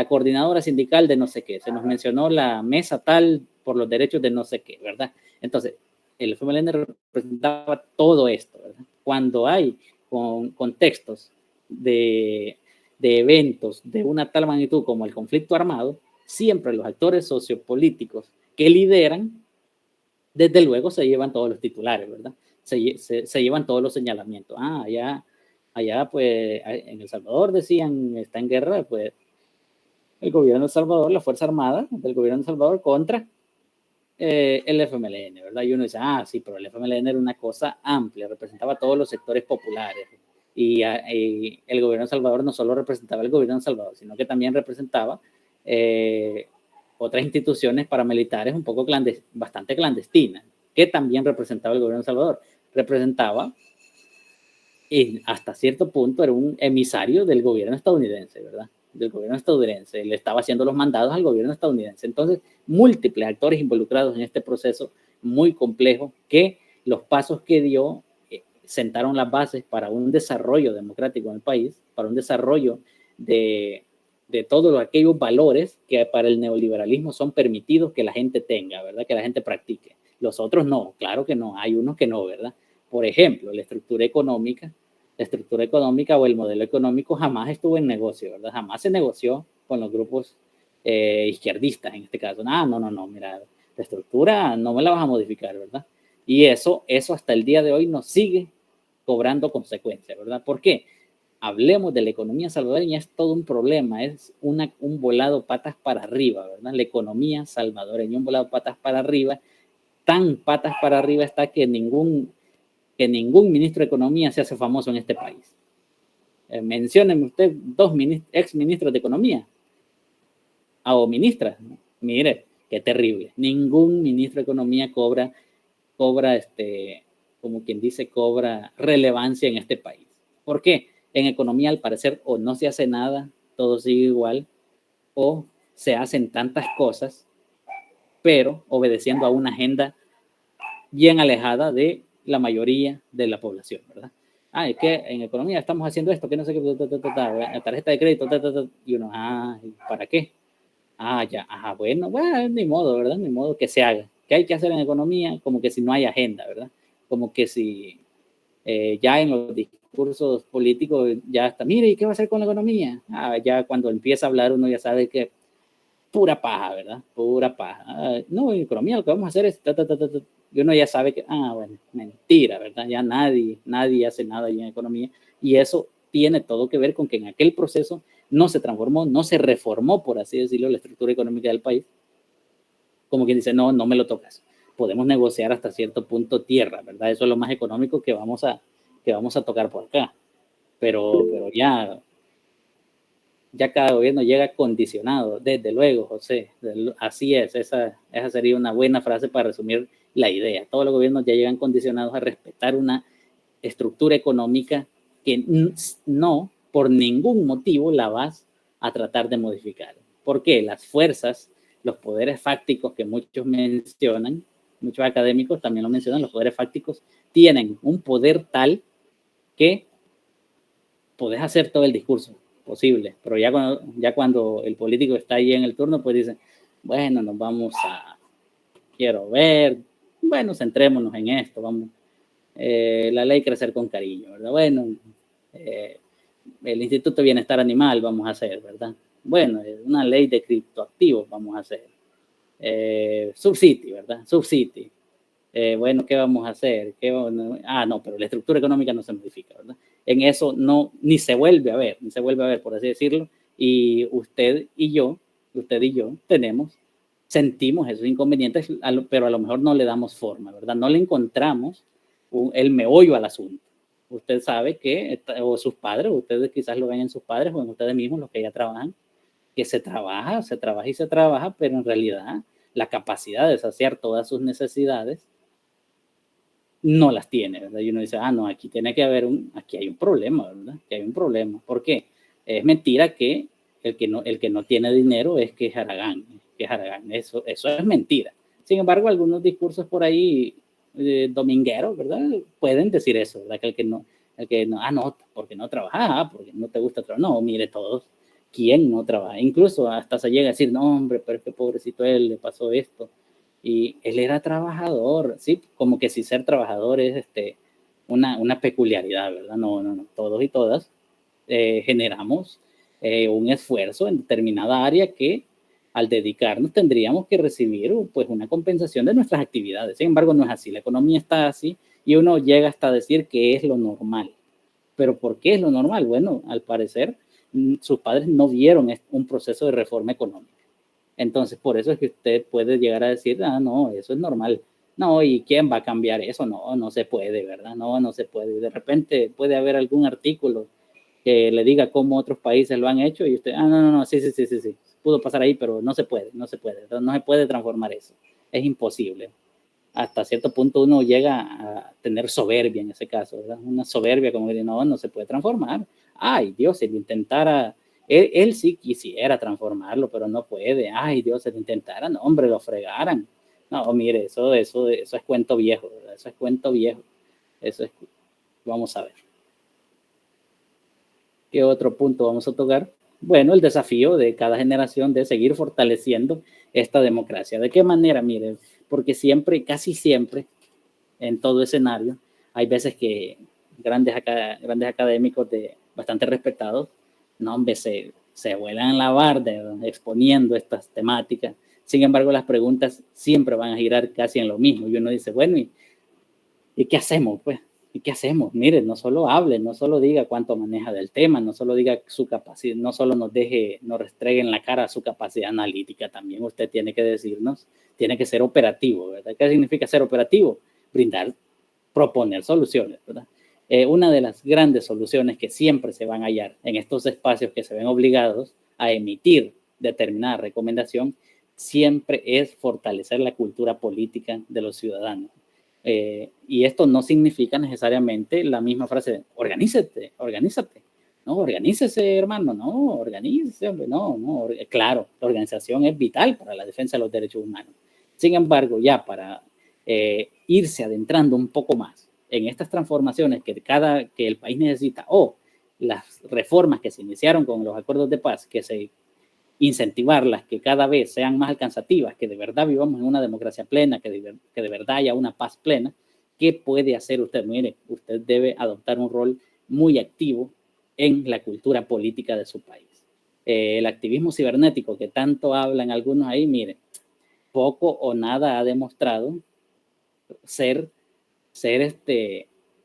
coordinadora sindical de no sé qué, se nos mencionó la mesa tal por los derechos de no sé qué, ¿verdad? Entonces, el FMLN representaba todo esto, ¿verdad? Cuando hay contextos de eventos de una tal magnitud como el conflicto armado, siempre los actores sociopolíticos que lideran, desde luego se llevan todos los titulares, ¿verdad? Se llevan todos los señalamientos. Allá pues en El Salvador decían, está en guerra, pues el gobierno de El Salvador, la Fuerza Armada del gobierno de El Salvador contra el FMLN, ¿verdad? Y uno dice, sí, pero el FMLN era una cosa amplia, representaba todos los sectores populares. Y el gobierno de El Salvador no solo representaba el gobierno de El Salvador, sino que también representaba otras instituciones paramilitares un poco bastante clandestinas, que también representaba el gobierno de El Salvador. Representaba, y hasta cierto punto era un emisario del gobierno estadounidense, ¿verdad? Del gobierno estadounidense, le estaba haciendo los mandados al gobierno estadounidense. Entonces, múltiples actores involucrados en este proceso muy complejo, que los pasos que dio sentaron las bases para un desarrollo democrático en el país, para un desarrollo de todos aquellos valores que para el neoliberalismo son permitidos que la gente tenga, ¿verdad? Que la gente practique. Los otros no, claro que no, hay unos que no, ¿verdad? Por ejemplo, la estructura económica o el modelo económico jamás estuvo en negocio, ¿verdad? Jamás se negoció con los grupos izquierdistas en este caso. No, mira, la estructura no me la vas a modificar, ¿verdad? Y eso hasta el día de hoy nos sigue cobrando consecuencias, ¿verdad? ¿Por qué? Hablemos de la economía salvadoreña, es todo un problema, es un volado patas para arriba, ¿verdad? La economía salvadoreña, un volado patas para arriba, tan patas para arriba está que ningún ministro de Economía se hace famoso en este país. Menciónenme usted 2 ex ministros de Economía o ministras. Mire, qué terrible. Ningún ministro de Economía cobra como quien dice, cobra relevancia en este país. ¿Por qué? En economía, al parecer, o no se hace nada, todo sigue igual, o se hacen tantas cosas, pero obedeciendo a una agenda bien alejada de la mayoría de la población, ¿verdad? Es que en economía estamos haciendo esto, que no sé qué, tarjeta de crédito, y uno, ¿para qué? Bueno, ni modo, ¿verdad? Ni modo que se haga. ¿Qué hay que hacer en economía? Como que si no hay agenda, ¿verdad? Como que si ya en los discursos políticos ya está, mire, ¿y qué va a hacer con la economía? Ya cuando empieza a hablar uno ya sabe que pura paja, ¿verdad? Pura paja. No, en economía lo que vamos a hacer es y uno ya sabe que, bueno, mentira, ¿verdad? Ya nadie hace nada en economía, y eso tiene todo que ver con que en aquel proceso no se transformó, no se reformó, por así decirlo, la estructura económica del país. Como quien dice, no me lo tocas. Podemos negociar hasta cierto punto tierra, ¿verdad? Eso es lo más económico que vamos a tocar por acá. Pero ya cada gobierno llega condicionado, desde luego, José. Así es, esa sería una buena frase para resumir la idea. Todos los gobiernos ya llegan condicionados a respetar una estructura económica que no, por ningún motivo, la vas a tratar de modificar. ¿Por qué? Las fuerzas, los poderes fácticos que muchos mencionan, muchos académicos también lo mencionan, los poderes fácticos tienen un poder tal que podés hacer todo el discurso posible, pero ya cuando el político está ahí en el turno, pues dice, bueno, nos vamos a, quiero ver, bueno, centrémonos en esto, vamos, la ley crecer con cariño, ¿verdad? Bueno, el Instituto de Bienestar Animal vamos a hacer, ¿verdad? Bueno, una ley de criptoactivos vamos a hacer. Subcity, ¿verdad? Subcity. Bueno, ¿qué vamos a hacer? No, pero la estructura económica no se modifica, ¿verdad? En eso no, ni se vuelve a ver, por así decirlo, y usted y yo sentimos esos inconvenientes, pero a lo mejor no le damos forma, ¿verdad? No le encontramos el meollo al asunto. Usted sabe que, o sus padres, ustedes quizás lo ven en sus padres o en ustedes mismos, los que ya trabajan, que se trabaja, pero en realidad la capacidad de saciar todas sus necesidades no las tiene, ¿verdad? Y uno dice, no, aquí tiene que haber aquí hay un problema, ¿verdad? Que hay un problema. ¿Por qué? Es mentira que el que no tiene dinero es que es Haragán. Eso es mentira. Sin embargo, algunos discursos por ahí domingueros, ¿verdad? Pueden decir eso, ¿verdad? Que no, no, porque no trabaja, porque no te gusta trabajar. No, mire todos, ¿quién no trabaja? Incluso hasta se llega a decir, no, hombre, pero es que pobrecito él, le pasó esto. Y él era trabajador, ¿sí? Como que si ser trabajador es una peculiaridad, ¿verdad? No, todos y todas generamos un esfuerzo en determinada área que al dedicarnos tendríamos que recibir pues una compensación de nuestras actividades. Sin embargo, no es así, la economía está así y uno llega hasta decir que es lo normal. ¿Pero por qué es lo normal? Bueno, al parecer sus padres no vieron un proceso de reforma económica. Entonces, por eso es que usted puede llegar a decir, no, eso es normal. No, ¿y quién va a cambiar eso? No se puede, ¿verdad? No se puede. De repente puede haber algún artículo que le diga cómo otros países lo han hecho y usted, no, sí, pudo pasar ahí, pero no se puede. Entonces, no se puede transformar eso. Es imposible. Hasta cierto punto uno llega a tener soberbia en ese caso, ¿verdad? Una soberbia como que no se puede transformar. Ay, Dios, si lo intentara, él sí quisiera transformarlo, pero no puede. Ay, Dios, si lo intentara, no, hombre, lo fregaran. No, mire, eso es cuento viejo, ¿verdad? Eso es cuento viejo. Vamos a ver. ¿Qué otro punto vamos a tocar? Bueno, el desafío de cada generación de seguir fortaleciendo esta democracia. ¿De qué manera? Mire, porque siempre, casi siempre, en todo escenario, hay veces que grandes académicos bastante respetados, no, hombre, se vuelan la barda exponiendo estas temáticas. Sin embargo, las preguntas siempre van a girar casi en lo mismo. Y uno dice, bueno, ¿y qué hacemos? Pues, ¿y qué hacemos? Mire, no solo hable, no solo diga cuánto maneja del tema, no solo diga su capacidad, no solo nos restregue en la cara su capacidad analítica, también usted tiene que decirnos, tiene que ser operativo, ¿verdad? ¿Qué significa ser operativo? Proponer soluciones, ¿verdad? Una de las grandes soluciones que siempre se van a hallar en estos espacios que se ven obligados a emitir determinada recomendación, siempre es fortalecer la cultura política de los ciudadanos. Y esto no significa necesariamente la misma frase, organízate, no, organícese, hermano, no, organícese, hombre, no, claro, la organización es vital para la defensa de los derechos humanos. Sin embargo, ya para irse adentrando un poco más en estas transformaciones que el país necesita, o las reformas que se iniciaron con los acuerdos de paz, incentivarlas, que cada vez sean más alcanzativas, que de verdad vivamos en una democracia plena, que de verdad haya una paz plena. ¿Qué puede hacer usted? Mire, usted debe adoptar un rol muy activo en la cultura política de su país. El activismo cibernético que tanto hablan algunos ahí, mire, poco o nada ha demostrado ser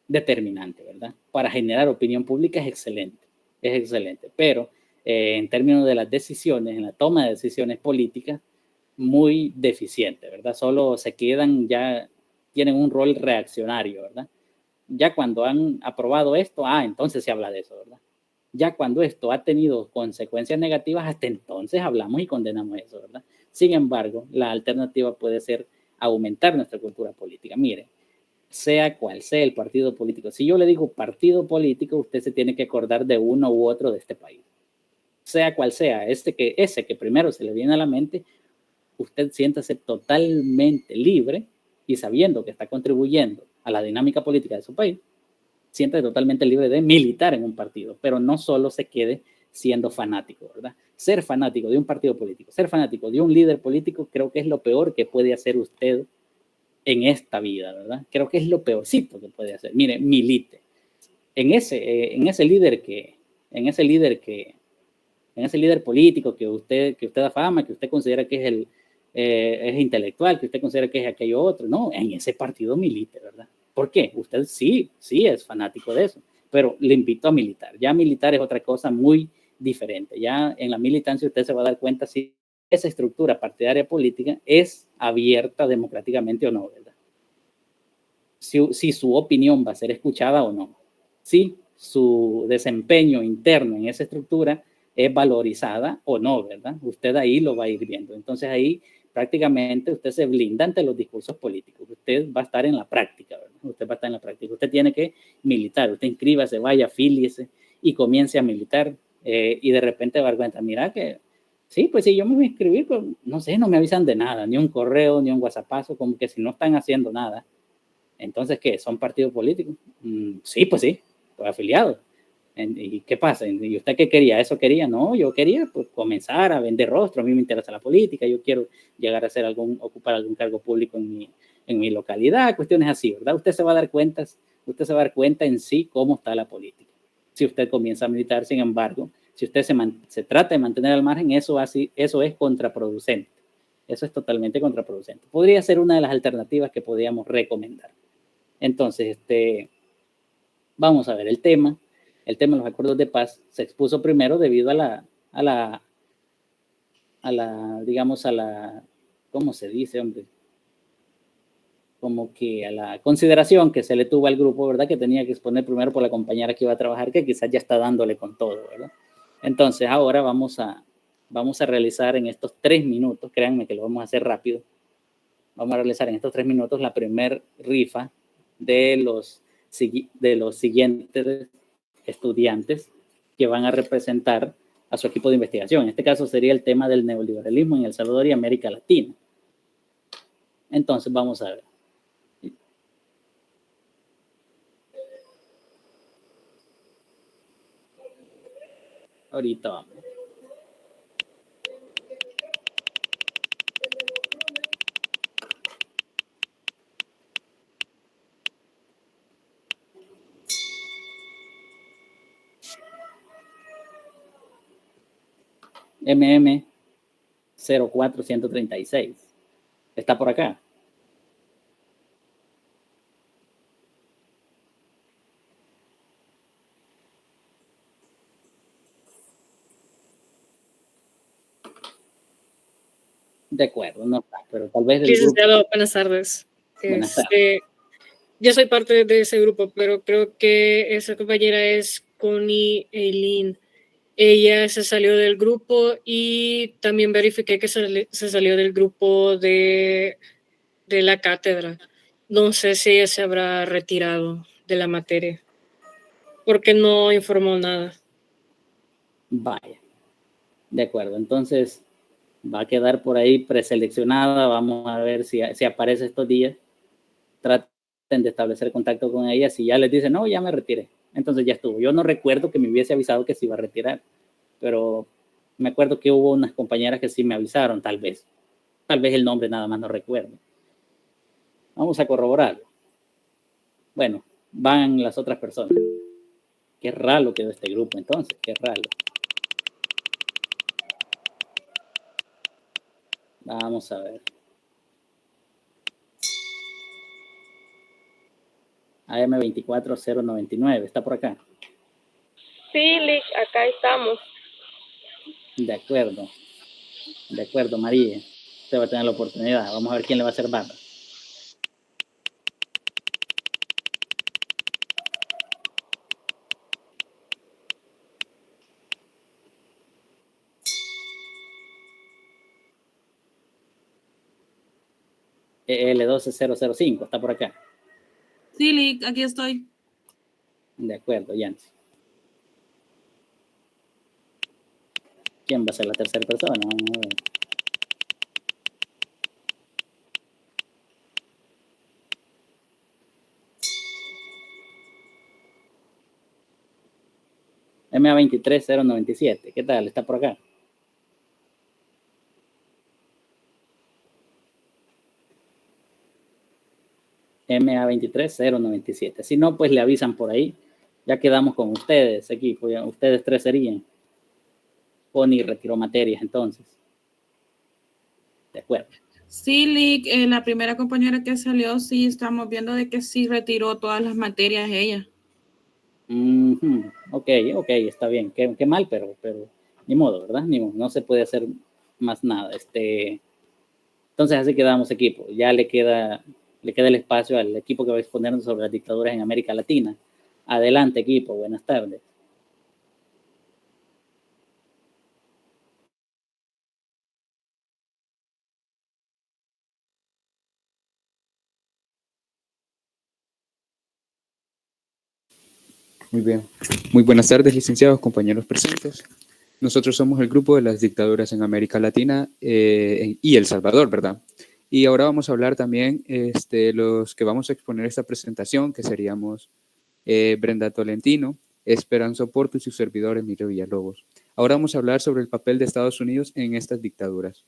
determinante, ¿verdad? Para generar opinión pública es excelente, pero en términos de las decisiones, en la toma de decisiones políticas, muy deficiente, ¿verdad? Solo se quedan, ya tienen un rol reaccionario, ¿verdad? Ya cuando han aprobado esto, entonces se habla de eso, ¿verdad? Ya cuando esto ha tenido consecuencias negativas, hasta entonces hablamos y condenamos eso, ¿verdad? Sin embargo, la alternativa puede ser aumentar nuestra cultura política. Mire, sea cual sea el partido político. Si yo le digo partido político, usted se tiene que acordar de uno u otro de este país. Sea cual sea, ese que primero se le viene a la mente, usted siéntase totalmente libre y sabiendo que está contribuyendo a la dinámica política de su país, siente totalmente libre de militar en un partido, pero no solo se quede siendo fanático, ¿verdad? Ser fanático de un partido político, ser fanático de un líder político, creo que es lo peor que puede hacer usted en esta vida, ¿verdad? Creo que es lo peorcito que puede hacer. Mire, milite en ese líder político que usted da fama, que usted considera que es intelectual, que usted considera que es aquello otro. No, en ese partido milite, ¿verdad? ¿Por qué? Usted sí es fanático de eso, pero le invito a militar. Ya militar es otra cosa muy diferente. Ya en la militancia usted se va a dar cuenta si esa estructura partidaria política es abierta democráticamente o no, ¿verdad? Si su opinión va a ser escuchada o no. Si su desempeño interno en esa estructura es valorizada o no, ¿verdad? Usted ahí lo va a ir viendo. Entonces ahí prácticamente usted se blinda ante los discursos políticos. Usted va a estar en la práctica, ¿verdad? Usted va a estar en la práctica. Usted tiene que militar. Usted inscríbase, vaya, afíliese y comience a militar. Y de repente va a dar cuenta, mira que sí, pues sí, yo me voy a inscribir, pero no sé, no me avisan de nada, ni un correo, ni un WhatsAppazo, como que si no están haciendo nada. Entonces, ¿qué? ¿Son partidos políticos? Sí, pues sí, pues afiliados. ¿Y qué pasa? ¿Y usted qué quería? ¿Eso quería? No, yo quería pues, comenzar a vender rostro. A mí me interesa la política, yo quiero llegar a ocupar algún cargo público en mi localidad, cuestiones así, ¿verdad? Usted se va a dar cuenta en sí cómo está la política. Si usted comienza a militar, sin embargo, si usted se trata de mantener al margen, eso es contraproducente. Eso es totalmente contraproducente. Podría ser una de las alternativas que podríamos recomendar. Entonces, vamos a ver el tema de los acuerdos de paz se expuso primero debido a la, digamos, ¿cómo se dice, hombre? Como que a la consideración que se le tuvo al grupo, ¿verdad? Que tenía que exponer primero por la compañera que iba a trabajar, que quizás ya está dándole con todo, ¿verdad? Entonces, ahora vamos a realizar en estos 3 minutos, créanme que lo vamos a hacer rápido, vamos a realizar en estos 3 minutos la primer rifa de los siguientes estudiantes que van a representar a su equipo de investigación. En este caso sería el tema del neoliberalismo en El Salvador y América Latina. Entonces vamos a ver. Ahorita vamos. MM 04136. Está por acá. De acuerdo, no está, pero tal vez Licenciado, grupo... buenas tardes. Buenas tardes. Yo soy parte de ese grupo, pero creo que esa compañera es Connie Eileen. Ella se salió del grupo y también verifiqué que se salió del grupo de la cátedra. No sé si ella se habrá retirado de la materia, porque no informó nada. Vaya. De acuerdo, entonces va a quedar por ahí preseleccionada. Vamos a ver si aparece estos días. Traten de establecer contacto con ella. Si ya les dice, no, ya me retiré, entonces ya estuvo. Yo no recuerdo que me hubiese avisado que se iba a retirar, pero me acuerdo que hubo unas compañeras que sí me avisaron, tal vez el nombre nada más no recuerdo. Vamos a corroborarlo. Bueno, van las otras personas. Qué raro quedó este grupo entonces, qué raro. Vamos a ver. AM24099, ¿está por acá? Sí, Lick, acá estamos. De acuerdo, María. Usted va a tener la oportunidad. Vamos a ver quién le va a hacer barra. L12005, ¿está por acá? Sí, Lick, aquí estoy. De acuerdo, Yancy. ¿Quién va a ser la tercera persona? Vamos a ver. MA23097. ¿Qué tal? ¿Está por acá? MA23097. Si no, pues le avisan por ahí. Ya quedamos con ustedes, equipo. Ya, ustedes 3 serían. Pony retiró materias entonces. De acuerdo. Sí, Lick, la primera compañera que salió, sí, estamos viendo de que sí retiró todas las materias ella. Ok, está bien. Qué mal, pero ni modo, ¿verdad? Ni modo, no se puede hacer más nada. Entonces así quedamos, equipo. Ya le queda el espacio al equipo que va a exponernos sobre las dictaduras en América Latina. Adelante, equipo. Buenas tardes. Muy bien. Muy buenas tardes, licenciados, compañeros presentes. Nosotros somos el grupo de las dictaduras en América Latina y El Salvador, ¿verdad? Y ahora vamos a hablar también los que vamos a exponer esta presentación, que seríamos Brenda Tolentino, Esperanza Oporto y su servidor Emilio Villalobos. Ahora vamos a hablar sobre el papel de Estados Unidos en estas dictaduras.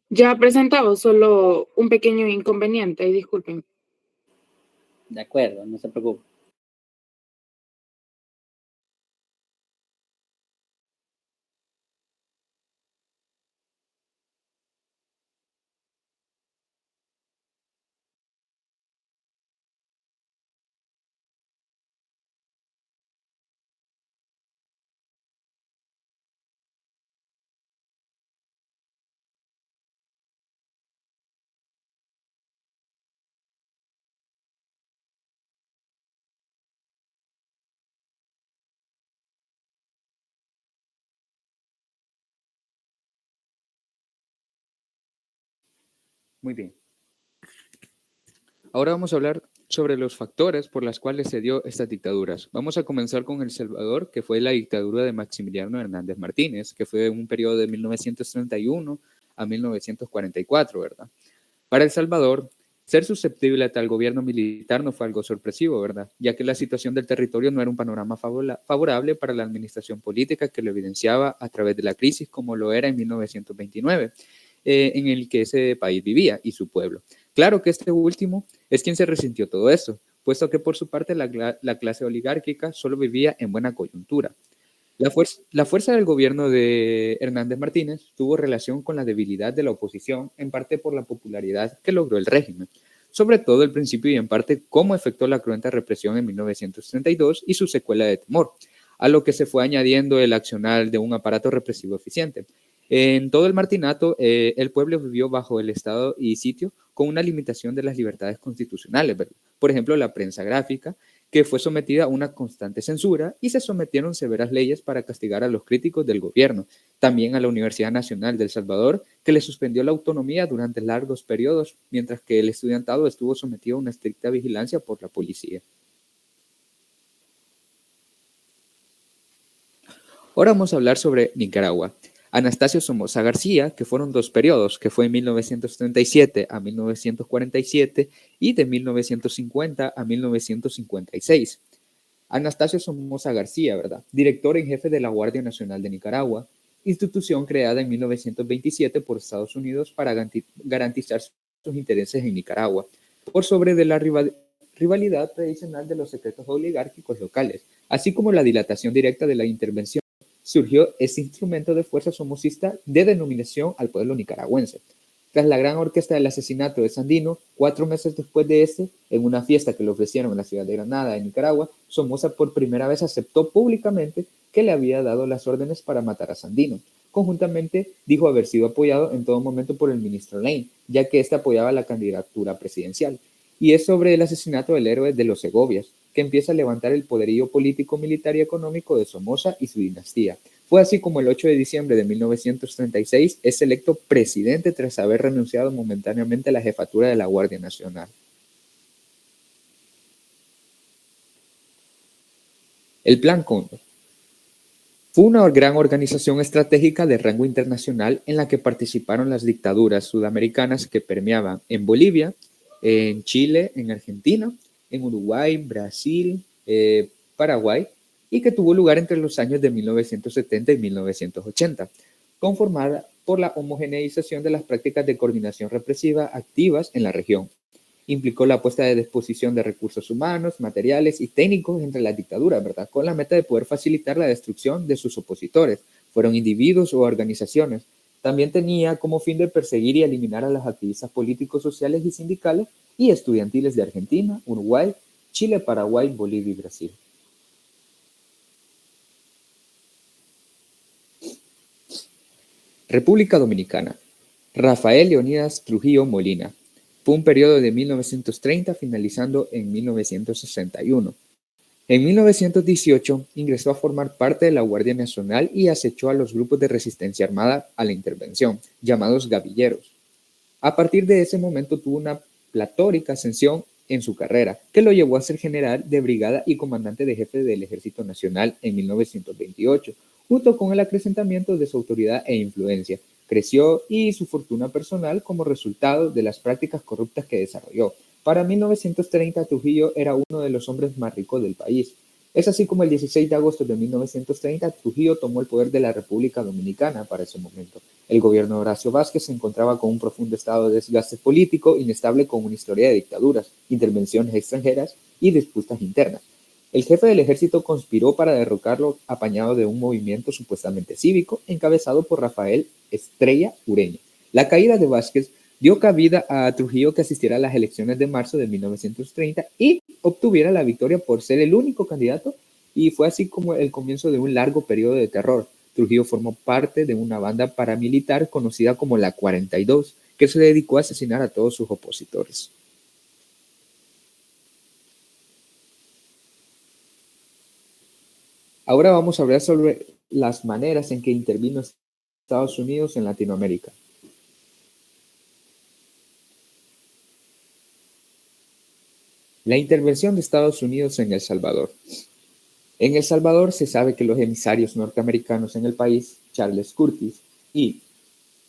Ya presentado, solo un pequeño inconveniente, y disculpen. De acuerdo, no se preocupe. Muy bien. Ahora vamos a hablar sobre los factores por los cuales se dio estas dictaduras. Vamos a comenzar con El Salvador, que fue la dictadura de Maximiliano Hernández Martínez, que fue un periodo de 1931 a 1944, ¿verdad? Para El Salvador, ser susceptible a tal gobierno militar no fue algo sorpresivo, ¿verdad? Ya que la situación del territorio no era un panorama favorable para la administración política que lo evidenciaba a través de la crisis como lo era en 1929, en el que ese país vivía y su pueblo. Claro que este último es quien se resintió todo esto, puesto que por su parte la clase oligárquica solo vivía en buena coyuntura. La fuerza del gobierno de Hernández Martínez tuvo relación con la debilidad de la oposición, en parte por la popularidad que logró el régimen, sobre todo al principio y en parte cómo efectuó la cruenta represión en 1932 y su secuela de temor, a lo que se fue añadiendo el accionar de un aparato represivo eficiente. En todo el martinato, el pueblo vivió bajo el estado y sitio con una limitación de las libertades constitucionales, ¿verdad? Por ejemplo, la prensa gráfica, que fue sometida a una constante censura y se sometieron severas leyes para castigar a los críticos del gobierno. También a la Universidad Nacional de El Salvador, que le suspendió la autonomía durante largos periodos, mientras que el estudiantado estuvo sometido a una estricta vigilancia por la policía. Ahora vamos a hablar sobre Nicaragua. Anastasio Somoza García, que fueron 2 periodos, que fue en 1937 a 1947 y de 1950 a 1956. Anastasio Somoza García, ¿verdad? Director en jefe de la Guardia Nacional de Nicaragua, institución creada en 1927 por Estados Unidos para garantizar sus intereses en Nicaragua, por sobre de la rivalidad tradicional de los secretos oligárquicos locales, así como la dilatación directa de la intervención. Surgió este instrumento de fuerza somocista de denominación al pueblo nicaragüense. Tras la gran orquesta del asesinato de Sandino, 4 meses después de este, en una fiesta que le ofrecieron en la ciudad de Granada, en Nicaragua, Somoza por primera vez aceptó públicamente que le había dado las órdenes para matar a Sandino. conjuntamente dijo haber sido apoyado en todo momento por el ministro Lane, ya que éste apoyaba la candidatura presidencial. Y es sobre el asesinato del héroe de los Segovias, que empieza a levantar el poderío político, militar y económico de Somoza y su dinastía. Fue así como el 8 de diciembre de 1936 es electo presidente tras haber renunciado momentáneamente a la jefatura de la Guardia Nacional. El Plan Cóndor fue una gran organización estratégica de rango internacional en la que participaron las dictaduras sudamericanas que permeaban en Bolivia, en Chile, en Argentina, en Uruguay, Brasil, Paraguay, y que tuvo lugar entre los años de 1970 y 1980, conformada por la homogeneización de las prácticas de coordinación represiva activas en la región. Implicó la puesta a disposición de recursos humanos, materiales y técnicos entre las dictaduras, ¿verdad?, con la meta de poder facilitar la destrucción de sus opositores, fueron individuos o organizaciones. También tenía como fin de perseguir y eliminar a los activistas políticos, sociales y sindicales y estudiantiles de Argentina, Uruguay, Chile, Paraguay, Bolivia y Brasil. República Dominicana. Rafael Leonidas Trujillo Molina. Fue un periodo de 1930 finalizando en 1961. En 1918 ingresó a formar parte de la Guardia Nacional y acechó a los grupos de resistencia armada a la intervención, llamados gavilleros. A partir de ese momento tuvo una platórica ascensión en su carrera, que lo llevó a ser general de brigada y comandante de jefe del Ejército Nacional en 1928, junto con el acrecentamiento de su autoridad e influencia. Creció y su fortuna personal como resultado de las prácticas corruptas que desarrolló. Para 1930, Trujillo era uno de los hombres más ricos del país. Es así como el 16 de agosto de 1930, Trujillo tomó el poder de la República Dominicana para ese momento. El gobierno de Horacio Vázquez se encontraba con un profundo estado de desgaste político, inestable, con una historia de dictaduras, intervenciones extranjeras y disputas internas. El jefe del ejército conspiró para derrocarlo apañado de un movimiento supuestamente cívico encabezado por Rafael Estrella Ureña. La caída de Vázquez dio cabida a Trujillo que asistiera a las elecciones de marzo de 1930 y obtuviera la victoria por ser el único candidato, y fue así como el comienzo de un largo periodo de terror. Trujillo formó parte de una banda paramilitar conocida como la 42, que se dedicó a asesinar a todos sus opositores. Ahora vamos a hablar sobre las maneras en que intervino Estados Unidos en Latinoamérica. La intervención de Estados Unidos en El Salvador. En El Salvador se sabe que los emisarios norteamericanos en el país, Charles Curtis y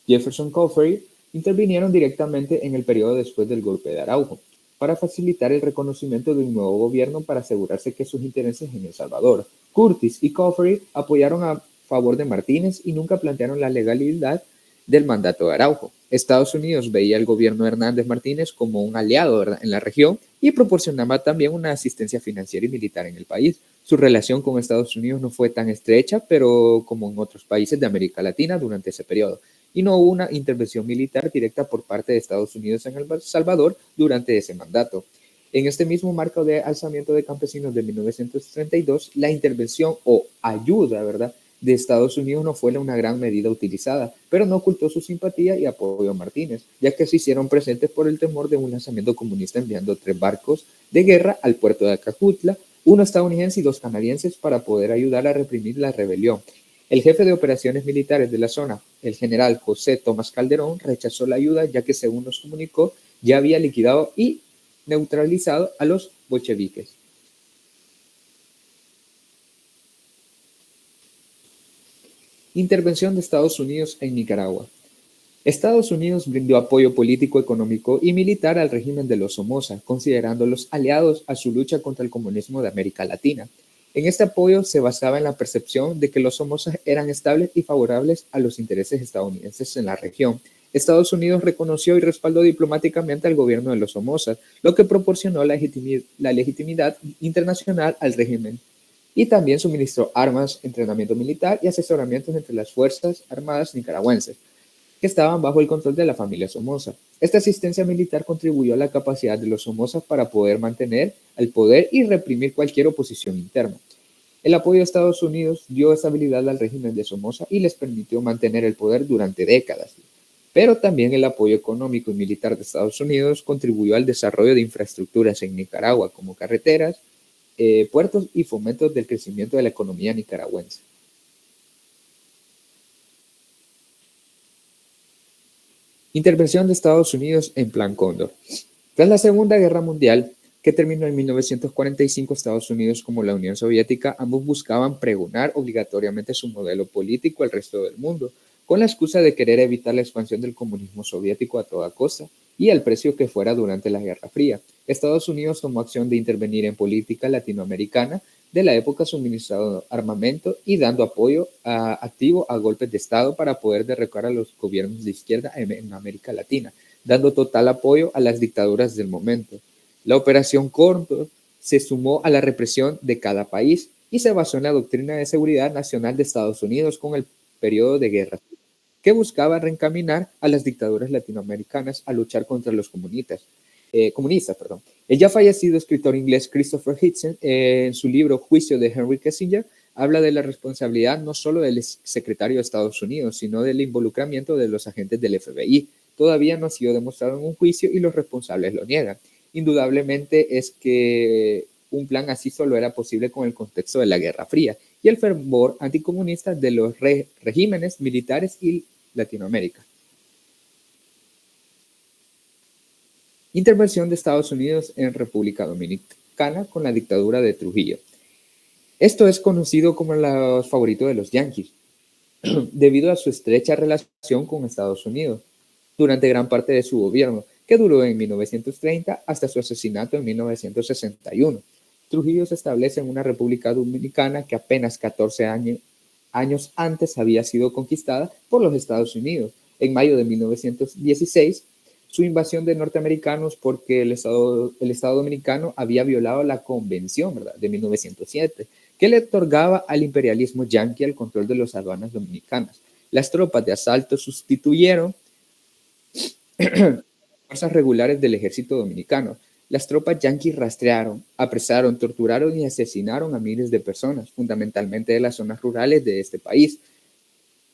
Jefferson Coffee, intervinieron directamente en el periodo después del golpe de Araujo, para facilitar el reconocimiento de un nuevo gobierno para asegurarse que sus intereses en El Salvador. Curtis y Coffee apoyaron a favor de Martínez y nunca plantearon la legalidad del mandato de Araujo. Estados Unidos veía al gobierno de Hernández Martínez como un aliado, ¿verdad?, en la región, y proporcionaba también una asistencia financiera y militar en el país. Su relación con Estados Unidos no fue tan estrecha, pero como en otros países de América Latina durante ese periodo, y no hubo una intervención militar directa por parte de Estados Unidos en El Salvador durante ese mandato. En este mismo marco de alzamiento de campesinos de 1932, la intervención o ayuda, ¿verdad?, de Estados Unidos no fue una gran medida utilizada, pero no ocultó su simpatía y apoyo a Martínez, ya que se hicieron presentes por el temor de un lanzamiento comunista, enviando 3 barcos de guerra al puerto de Acajutla, 1 estadounidense y 2 canadienses, para poder ayudar a reprimir la rebelión. El jefe de operaciones militares de la zona, el general José Tomás Calderón, rechazó la ayuda, ya que, según nos comunicó, ya había liquidado y neutralizado a los bolcheviques. Intervención de Estados Unidos en Nicaragua. Estados Unidos brindó apoyo político, económico y militar al régimen de los Somoza, considerándolos aliados a su lucha contra el comunismo de América Latina. En este apoyo se basaba en la percepción de que los Somoza eran estables y favorables a los intereses estadounidenses en la región. Estados Unidos reconoció y respaldó diplomáticamente al gobierno de los Somoza, lo que proporcionó la legitimidad internacional al régimen, y también suministró armas, entrenamiento militar y asesoramientos entre las Fuerzas Armadas nicaragüenses, que estaban bajo el control de la familia Somoza. Esta asistencia militar contribuyó a la capacidad de los Somoza para poder mantener el poder y reprimir cualquier oposición interna. El apoyo de Estados Unidos dio estabilidad al régimen de Somoza y les permitió mantener el poder durante décadas. Pero también el apoyo económico y militar de Estados Unidos contribuyó al desarrollo de infraestructuras en Nicaragua, como carreteras, puertos y fomentos del crecimiento de la economía nicaragüense. Intervención de Estados Unidos en Plan Cóndor. Tras la Segunda Guerra Mundial, que terminó en 1945, Estados Unidos como la Unión Soviética, ambos buscaban pregonar obligatoriamente su modelo político al resto del mundo, con la excusa de querer evitar la expansión del comunismo soviético a toda costa y al precio que fuera durante la Guerra Fría. Estados Unidos tomó acción de intervenir en política latinoamericana de la época, suministrando armamento y dando apoyo activo a golpes de Estado para poder derrocar a los gobiernos de izquierda en América Latina, dando total apoyo a las dictaduras del momento. La Operación Cóndor se sumó a la represión de cada país y se basó en la doctrina de seguridad nacional de Estados Unidos con el periodo de guerra, que buscaba reencaminar a las dictaduras latinoamericanas a luchar contra los comunistas. El ya fallecido escritor inglés Christopher Hitchens, en su libro Juicio de Henry Kissinger, habla de la responsabilidad no solo del secretario de Estados Unidos, sino del involucramiento de los agentes del FBI. Todavía no ha sido demostrado en un juicio y los responsables lo niegan. Indudablemente es que un plan así solo era posible con el contexto de la Guerra Fría y el fervor anticomunista de los regímenes militares y Latinoamérica. Intervención de Estados Unidos en República Dominicana con la dictadura de Trujillo. Esto es conocido como los favoritos de los yanquis, debido a su estrecha relación con Estados Unidos durante gran parte de su gobierno, que duró en 1930 hasta su asesinato en 1961. Trujillo se establece en una República Dominicana que apenas 14 años antes había sido conquistada por los Estados Unidos. En mayo de 1916, su invasión de norteamericanos porque el Estado dominicano había violado la Convención, ¿verdad?, de 1907, que le otorgaba al imperialismo yanqui el control de las aduanas dominicanas. Las tropas de asalto sustituyeron fuerzas regulares del ejército dominicano. Las tropas yanquis rastrearon, apresaron, torturaron y asesinaron a miles de personas, fundamentalmente de las zonas rurales de este país.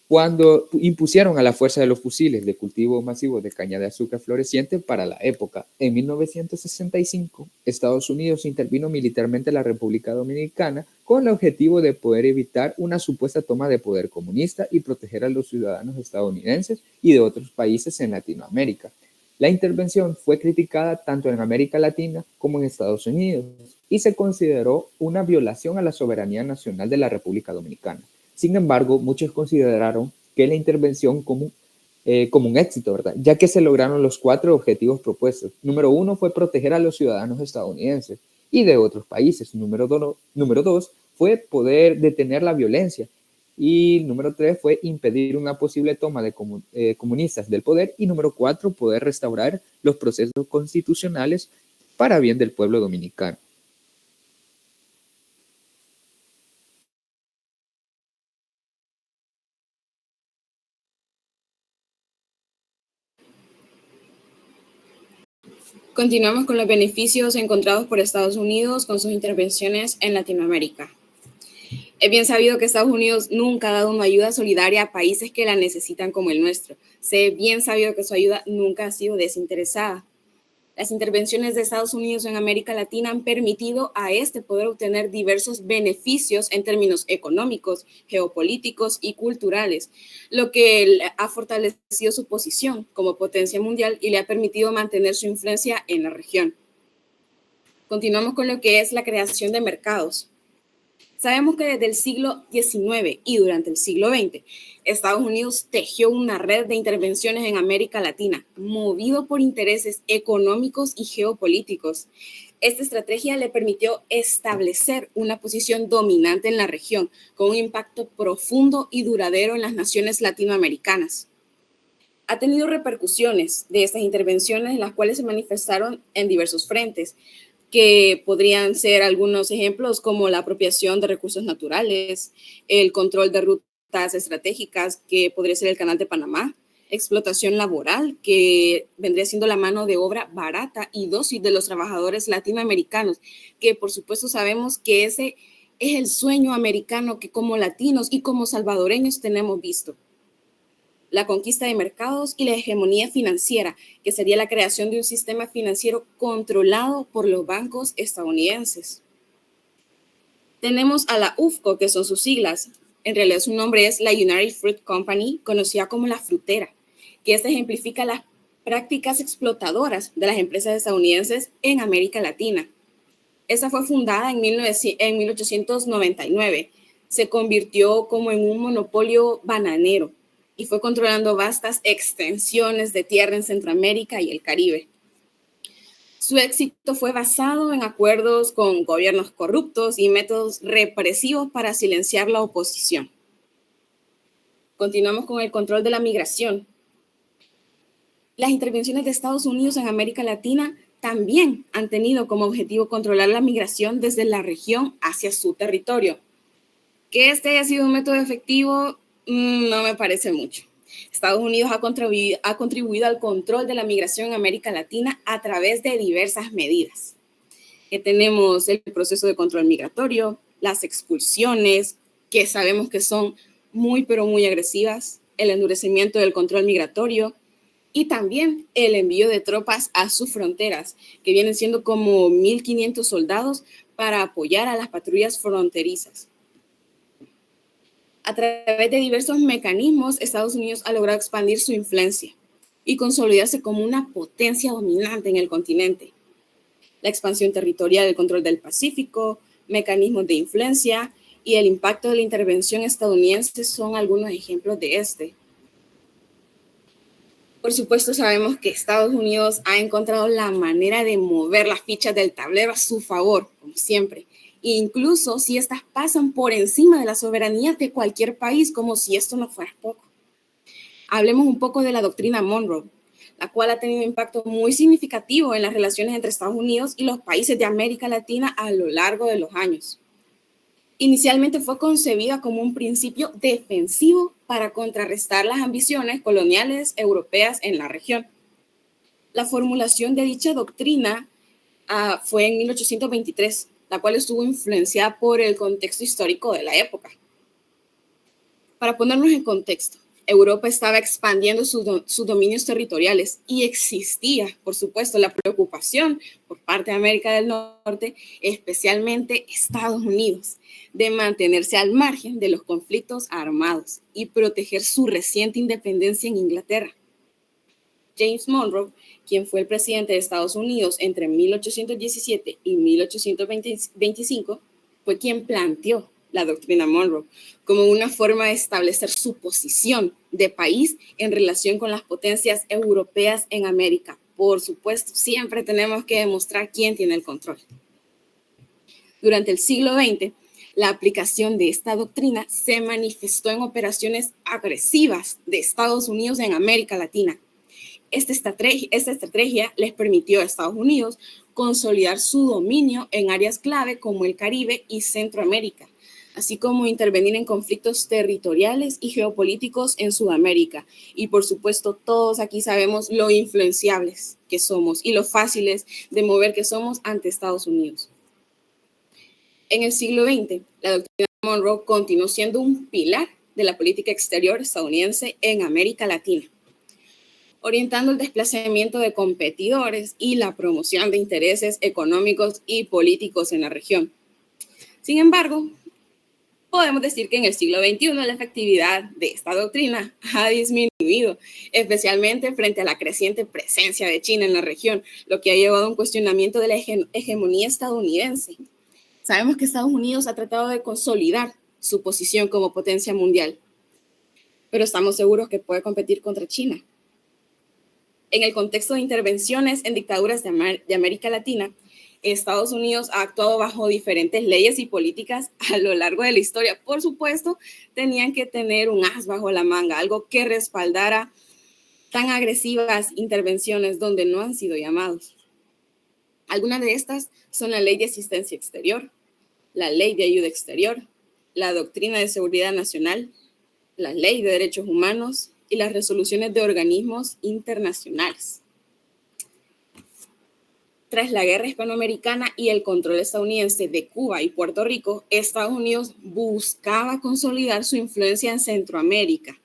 Cuando impusieron a la fuerza de los fusiles de cultivo masivo de caña de azúcar floreciente para la época, en 1965, Estados Unidos intervino militarmente en la República Dominicana con el objetivo de poder evitar una supuesta toma de poder comunista y proteger a los ciudadanos estadounidenses y de otros países en Latinoamérica. La intervención fue criticada tanto en América Latina como en Estados Unidos y se consideró una violación a la soberanía nacional de la República Dominicana. Sin embargo, muchos consideraron que la intervención como un éxito, ¿verdad?, ya que se lograron los 4 objetivos propuestos. Número 1 fue proteger a los ciudadanos estadounidenses y de otros países. Número 2 fue poder detener la violencia. Y número 3 fue impedir una posible toma de comunistas del poder. Y número 4, poder restaurar los procesos constitucionales para bien del pueblo dominicano. Continuamos con los beneficios encontrados por Estados Unidos con sus intervenciones en Latinoamérica. Es bien sabido que Estados Unidos nunca ha dado una ayuda solidaria a países que la necesitan como el nuestro. Es bien sabido que su ayuda nunca ha sido desinteresada. Las intervenciones de Estados Unidos en América Latina han permitido a este poder obtener diversos beneficios en términos económicos, geopolíticos y culturales, lo que ha fortalecido su posición como potencia mundial y le ha permitido mantener su influencia en la región. Continuamos con lo que es la creación de mercados. Sabemos que desde el siglo XIX y durante el siglo XX, Estados Unidos tejió una red de intervenciones en América Latina, movido por intereses económicos y geopolíticos. Esta estrategia le permitió establecer una posición dominante en la región, con un impacto profundo y duradero en las naciones latinoamericanas. Ha tenido repercusiones de estas intervenciones, las cuales se manifestaron en diversos frentes, que podrían ser algunos ejemplos como la apropiación de recursos naturales, el control de rutas estratégicas, que podría ser el Canal de Panamá, explotación laboral, que vendría siendo la mano de obra barata y dócil de los trabajadores latinoamericanos, que por supuesto sabemos que ese es el sueño americano que como latinos y como salvadoreños tenemos visto. La conquista de mercados y la hegemonía financiera, que sería la creación de un sistema financiero controlado por los bancos estadounidenses. Tenemos a la UFCO, que son sus siglas. En realidad su nombre es la United Fruit Company, conocida como la frutera, que ejemplifica las prácticas explotadoras de las empresas estadounidenses en América Latina. Esa fue fundada en 1899. Se convirtió como en un monopolio bananero y fue controlando vastas extensiones de tierra en Centroamérica y el Caribe. Su éxito fue basado en acuerdos con gobiernos corruptos y métodos represivos para silenciar la oposición. Continuamos con el control de la migración. Las intervenciones de Estados Unidos en América Latina también han tenido como objetivo controlar la migración desde la región hacia su territorio. Que este haya sido un método efectivo, no me parece mucho. Estados Unidos ha contribuido al control de la migración en América Latina a través de diversas medidas. Que tenemos el proceso de control migratorio, las expulsiones, que sabemos que son muy agresivas, el endurecimiento del control migratorio y también el envío de tropas a sus fronteras, que vienen siendo como 1.500 soldados para apoyar a las patrullas fronterizas. A través de diversos mecanismos, Estados Unidos ha logrado expandir su influencia y consolidarse como una potencia dominante en el continente. La expansión territorial, el control del Pacífico, mecanismos de influencia y el impacto de la intervención estadounidense son algunos ejemplos de este. Por supuesto, sabemos que Estados Unidos ha encontrado la manera de mover las fichas del tablero a su favor, como siempre, incluso si estas pasan por encima de la soberanía de cualquier país, como si esto no fuera poco. Hablemos un poco de la doctrina Monroe, la cual ha tenido un impacto muy significativo en las relaciones entre Estados Unidos y los países de América Latina a lo largo de los años. Inicialmente fue concebida como un principio defensivo para contrarrestar las ambiciones coloniales europeas en la región. La formulación de dicha doctrina fue en 1823, la cual estuvo influenciada por el contexto histórico de la época. Para ponernos en contexto, Europa estaba expandiendo sus dominios territoriales y existía, por supuesto, la preocupación por parte de América del Norte, especialmente Estados Unidos, de mantenerse al margen de los conflictos armados y proteger su reciente independencia en Inglaterra. James Monroe, quien fue el presidente de Estados Unidos entre 1817 y 1825, fue quien planteó la doctrina Monroe como una forma de establecer su posición de país en relación con las potencias europeas en América. Por supuesto, siempre tenemos que demostrar quién tiene el control. Durante el siglo XX, la aplicación de esta doctrina se manifestó en operaciones agresivas de Estados Unidos en América Latina. Esta estrategia les permitió a Estados Unidos consolidar su dominio en áreas clave como el Caribe y Centroamérica, así como intervenir en conflictos territoriales y geopolíticos en Sudamérica. Y por supuesto, todos aquí sabemos lo influenciables que somos y lo fáciles de mover que somos ante Estados Unidos. En el siglo XX, la doctrina Monroe continuó siendo un pilar de la política exterior estadounidense en América Latina, orientando el desplazamiento de competidores y la promoción de intereses económicos y políticos en la región. Sin embargo, podemos decir que en el siglo XXI la efectividad de esta doctrina ha disminuido, especialmente frente a la creciente presencia de China en la región, lo que ha llevado a un cuestionamiento de la hegemonía estadounidense. Sabemos que Estados Unidos ha tratado de consolidar su posición como potencia mundial, pero estamos seguros que puede competir contra China. En el contexto de intervenciones en dictaduras de América Latina, Estados Unidos ha actuado bajo diferentes leyes y políticas a lo largo de la historia. Por supuesto, tenían que tener un as bajo la manga, algo que respaldara tan agresivas intervenciones donde no han sido llamados. Algunas de estas son la Ley de Asistencia Exterior, la Ley de Ayuda Exterior, la Doctrina de Seguridad Nacional, la Ley de Derechos Humanos y las resoluciones de organismos internacionales. tras la guerra hispanoamericana y el control estadounidense de Cuba y Puerto Rico, Estados Unidos buscaba consolidar su influencia en Centroamérica.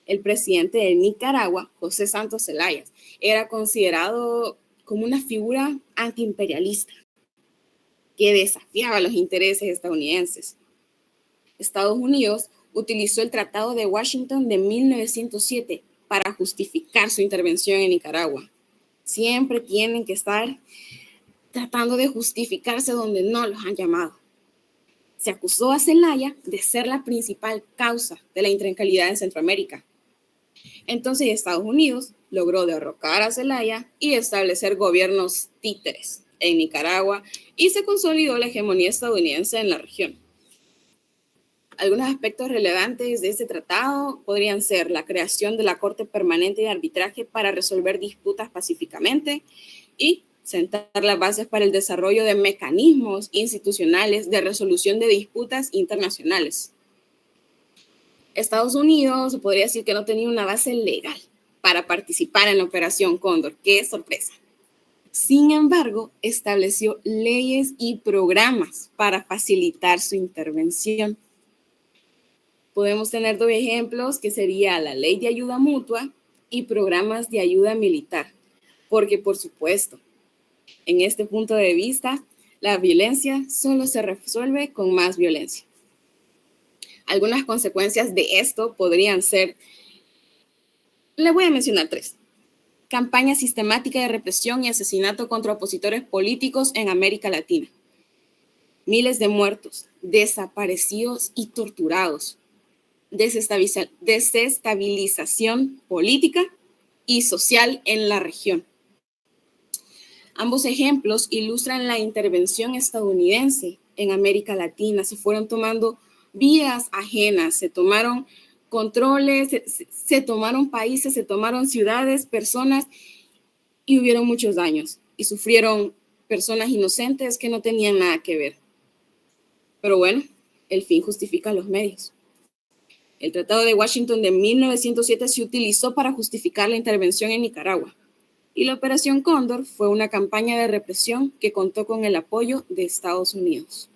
El presidente de Nicaragua, José Santos Zelaya, era considerado como una figura antiimperialista que desafiaba los intereses estadounidenses. Estados Unidos utilizó el Tratado de Washington de 1907 para justificar su intervención en Nicaragua. Siempre tienen que estar tratando de justificarse donde no los han llamado. Se acusó a Zelaya de ser la principal causa de la intranquilidad en Centroamérica. Entonces Estados Unidos logró derrocar a Zelaya y establecer gobiernos títeres en Nicaragua y se consolidó la hegemonía estadounidense en la región. Algunos aspectos relevantes de este tratado podrían ser la creación de la Corte Permanente de Arbitraje para resolver disputas pacíficamente y sentar las bases para el desarrollo de mecanismos institucionales de resolución de disputas internacionales. Estados Unidos, se podría decir que no tenía una base legal para participar en la Operación Cóndor. ¡Qué sorpresa! Sin embargo, estableció leyes y programas para facilitar su intervención. Podemos tener dos ejemplos, que sería la Ley de Ayuda Mutua y programas de ayuda militar, porque por supuesto, en este punto de vista, la violencia solo se resuelve con más violencia. Algunas consecuencias de esto podrían ser, le voy a mencionar 3. Campaña sistemática de represión y asesinato contra opositores políticos en América Latina. Miles de muertos, desaparecidos y torturados. Desestabilización política y social en la región. Ambos ejemplos ilustran la intervención estadounidense en América Latina. Se fueron tomando vías ajenas, se tomaron controles, se tomaron países, se tomaron ciudades, personas, y hubieron muchos daños y sufrieron personas inocentes que no tenían nada que ver. Pero bueno, el fin justifica los medios. El Tratado de Washington de 1907 se utilizó para justificar la intervención en Nicaragua, y la Operación Cóndor fue una campaña de represión que contó con el apoyo de Estados Unidos.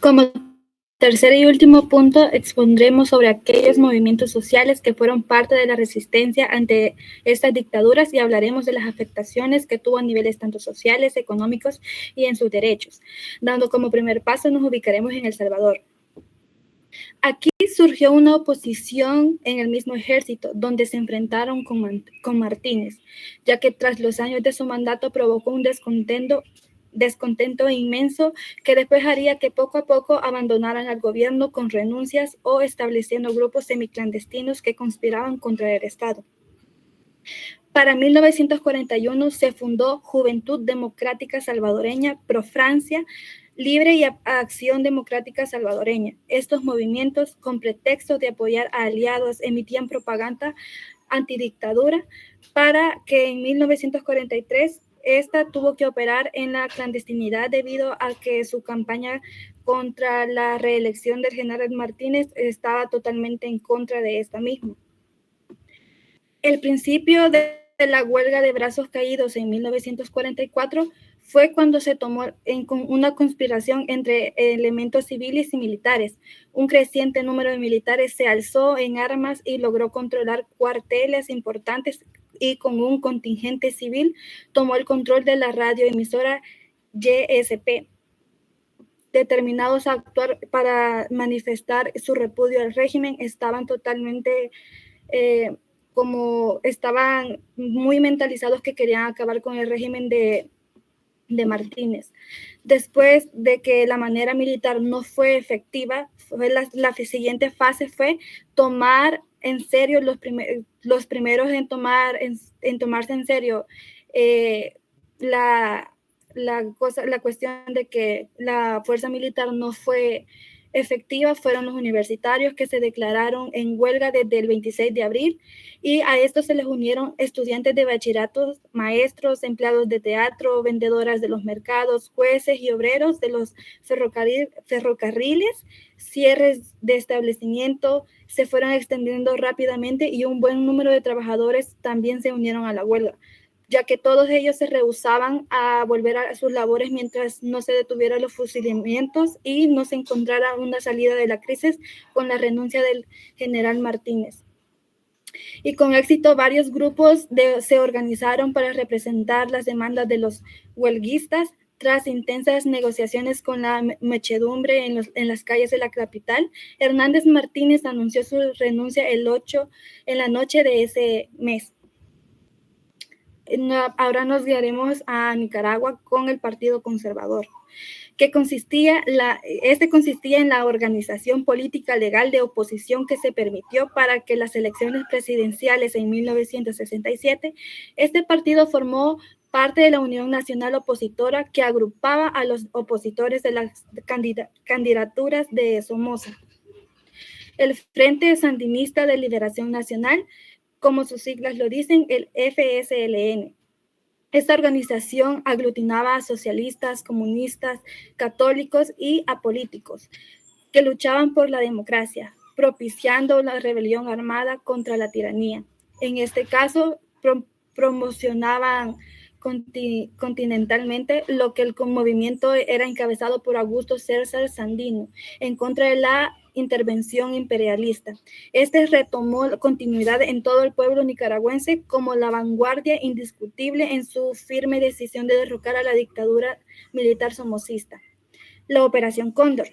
Como tercer y último punto, expondremos sobre aquellos movimientos sociales que fueron parte de la resistencia ante estas dictaduras y hablaremos de las afectaciones que tuvo a niveles tanto sociales, económicos y en sus derechos. Dando como primer paso, nos ubicaremos en El Salvador. Aquí surgió una oposición en el mismo ejército, donde se enfrentaron con Martínez, ya que tras los años de su mandato provocó un descontento inmenso que después haría que poco a poco abandonaran al gobierno con renuncias o estableciendo grupos semiclandestinos que conspiraban contra el Estado. Para 1941 se fundó Juventud Democrática Salvadoreña Pro Francia, Libre y Acción Democrática Salvadoreña. Estos movimientos, con pretexto de apoyar a aliados, emitían propaganda antidictadura para que en 1943 esta tuvo que operar en la clandestinidad debido a que su campaña contra la reelección del general Martínez estaba totalmente en contra de esta misma. El principio de la huelga de brazos caídos en 1944 fue cuando se tomó una conspiración entre elementos civiles y militares. Un creciente número de militares se alzó en armas y logró controlar cuarteles importantes, y con un contingente civil tomó el control de la radioemisora YSP, determinados a actuar para manifestar su repudio al régimen. Estaban totalmente estaban muy mentalizados que querían acabar con el régimen de Martínez. Después de que la manera militar no fue efectiva, la siguiente fase fue tomar en serio, los primeros en tomarse en serio la cuestión de que la fuerza militar no fue efectiva fueron los universitarios, que se declararon en huelga desde el 26 de abril, y a esto se les unieron estudiantes de bachilleratos, maestros, empleados de teatro, vendedoras de los mercados, jueces y obreros de los ferrocarriles. Cierres de establecimiento se fueron extendiendo rápidamente y un buen número de trabajadores también se unieron a la huelga, ya que todos ellos se rehusaban a volver a sus labores mientras no se detuvieran los fusilamientos y no se encontrara una salida de la crisis con la renuncia del general Martínez. Y con éxito, varios grupos se organizaron para representar las demandas de los huelguistas. Tras intensas negociaciones con la muchedumbre en las calles de la capital, Hernández Martínez anunció su renuncia el 8 en la noche de ese mes. Ahora nos guiaremos a Nicaragua con el Partido Conservador, que consistía en la organización política legal de oposición que se permitió para que las elecciones presidenciales en 1967. Este partido formó parte de la Unión Nacional Opositora, que agrupaba a los opositores de las candidaturas de Somoza. El Frente Sandinista de Liberación Nacional, como sus siglas lo dicen, el FSLN. Esta organización aglutinaba a socialistas, comunistas, católicos y apolíticos que luchaban por la democracia, propiciando la rebelión armada contra la tiranía. En este caso, promocionaban continentalmente lo que el movimiento era encabezado por Augusto César Sandino en contra de la intervención imperialista. Este retomó continuidad en todo el pueblo nicaragüense como la vanguardia indiscutible en su firme decisión de derrocar a la dictadura militar somocista. La Operación Cóndor.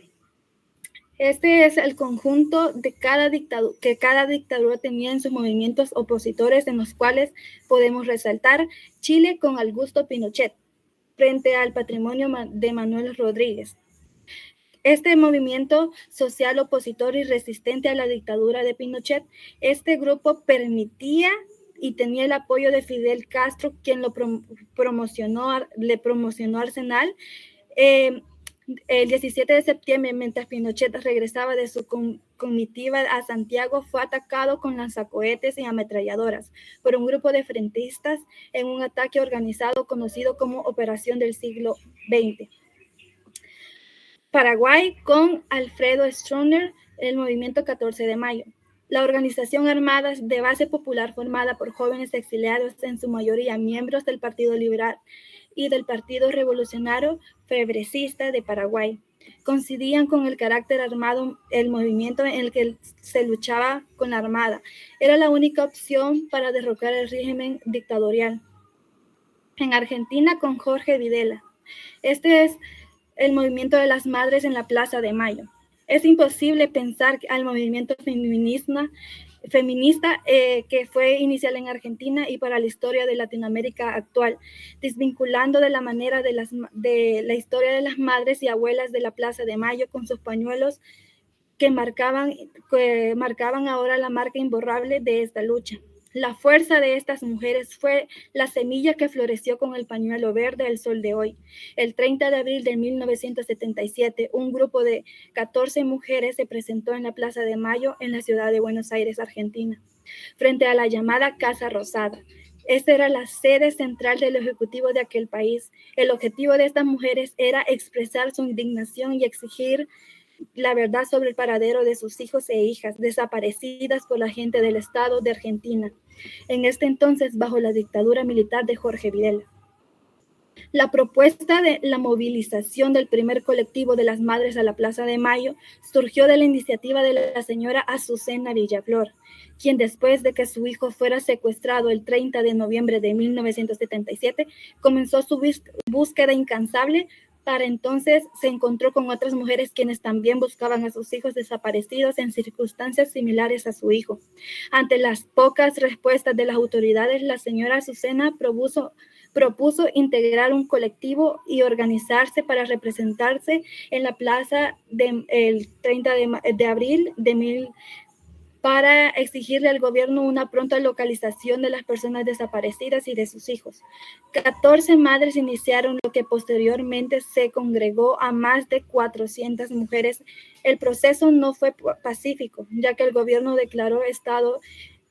Este es el conjunto de que cada dictadura tenía en sus movimientos opositores, en los cuales podemos resaltar Chile con Augusto Pinochet, frente al patrimonio de Manuel Rodríguez. Este movimiento social opositor y resistente a la dictadura de Pinochet, este grupo permitía y tenía el apoyo de Fidel Castro, quien le promocionó Arsenal. El 17 de septiembre, mientras Pinochet regresaba de su comitiva a Santiago, fue atacado con lanzacohetes y ametralladoras por un grupo de frentistas en un ataque organizado conocido como Operación del Siglo XX. Paraguay con Alfredo Stroessner, el movimiento 14 de mayo. La organización armada de base popular formada por jóvenes exiliados, en su mayoría miembros del Partido Liberal y del Partido Revolucionario Progresista de Paraguay, coincidían con el carácter armado, el movimiento en el que se luchaba con la armada. Era la única opción para derrocar el régimen dictatorial. En Argentina con Jorge Videla. Este es el movimiento de las madres en la Plaza de Mayo. Es imposible pensar al movimiento feminista que fue inicial en Argentina y para la historia de Latinoamérica actual, desvinculando de la manera de la historia de las madres y abuelas de la Plaza de Mayo con sus pañuelos que marcaban ahora la marca imborrable de esta lucha. La fuerza de estas mujeres fue la semilla que floreció con el pañuelo verde el sol de hoy. El 30 de abril de 1977, un grupo de 14 mujeres se presentó en la Plaza de Mayo en la ciudad de Buenos Aires, Argentina, frente a la llamada Casa Rosada. Esta era la sede central del ejecutivo de aquel país. El objetivo de estas mujeres era expresar su indignación y exigir la verdad sobre el paradero de sus hijos e hijas desaparecidas por la gente del Estado de Argentina, en este entonces bajo la dictadura militar de Jorge Videla. La propuesta de la movilización del primer colectivo de las madres a la Plaza de Mayo surgió de la iniciativa de la señora Azucena Villaflor, quien después de que su hijo fuera secuestrado el 30 de noviembre de 1977, comenzó su búsqueda incansable. Para entonces se encontró con otras mujeres quienes también buscaban a sus hijos desaparecidos en circunstancias similares a su hijo. Ante las pocas respuestas de las autoridades, la señora Azucena propuso integrar un colectivo y organizarse para representarse en la plaza el 30 de abril para exigirle al gobierno una pronta localización de las personas desaparecidas y de sus hijos. 14 madres iniciaron lo que posteriormente se congregó a más de 400 mujeres. El proceso no fue pacífico, ya que el gobierno declaró estado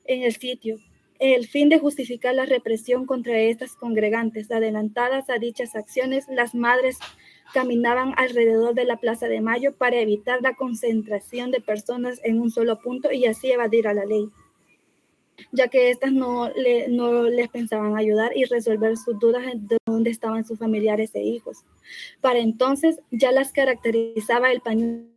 en el sitio. El fin de justificar la represión contra estas congregantes. Adelantadas a dichas acciones, las madres caminaban alrededor de la Plaza de Mayo para evitar la concentración de personas en un solo punto y así evadir a la ley, ya que éstas no les pensaban ayudar y resolver sus dudas de dónde estaban sus familiares e hijos. Para entonces ya las caracterizaba el pañuelo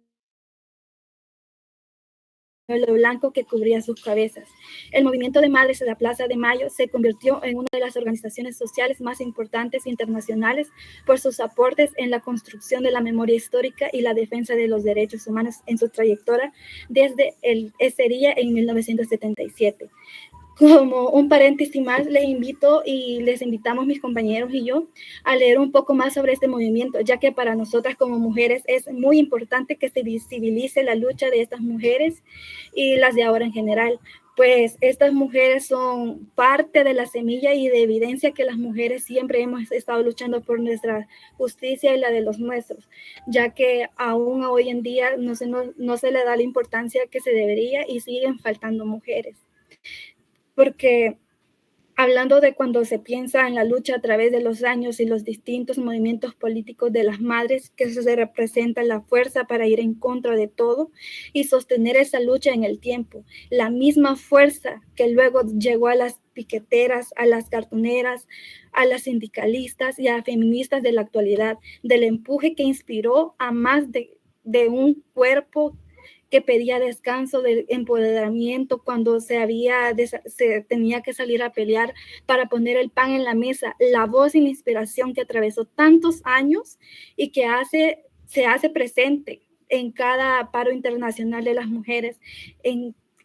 blanco que cubría sus cabezas. El movimiento de madres de la Plaza de Mayo se convirtió en una de las organizaciones sociales más importantes internacionales por sus aportes en la construcción de la memoria histórica y la defensa de los derechos humanos en su trayectoria desde ese día en 1977. Como un paréntesis más, les invitamos mis compañeros y yo a leer un poco más sobre este movimiento, ya que para nosotras como mujeres es muy importante que se visibilice la lucha de estas mujeres y las de ahora en general, pues estas mujeres son parte de la semilla y de evidencia que las mujeres siempre hemos estado luchando por nuestra justicia y la de los nuestros, ya que aún hoy en día no se le da la importancia que se debería y siguen faltando mujeres. Porque hablando de cuando se piensa en la lucha a través de los años y los distintos movimientos políticos de las madres, que se representa la fuerza para ir en contra de todo y sostener esa lucha en el tiempo. La misma fuerza que luego llegó a las piqueteras, a las cartoneras, a las sindicalistas y a feministas de la actualidad, del empuje que inspiró a más de un cuerpo que pedía descanso, del empoderamiento cuando se tenía que salir a pelear para poner el pan en la mesa, la voz y la inspiración que atravesó tantos años y que se hace presente en cada paro internacional de las mujeres,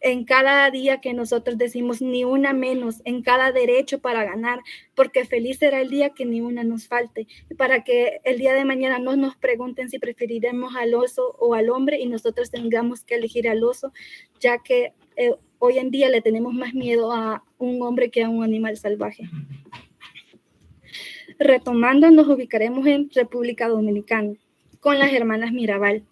en cada día que nosotros decimos ni una menos, en cada derecho para ganar, porque feliz será el día que ni una nos falte, para que el día de mañana no nos pregunten si preferiremos al oso o al hombre y nosotros tengamos que elegir al oso, ya que hoy en día le tenemos más miedo a un hombre que a un animal salvaje. Retomando, nos ubicaremos en República Dominicana, con las hermanas Mirabal.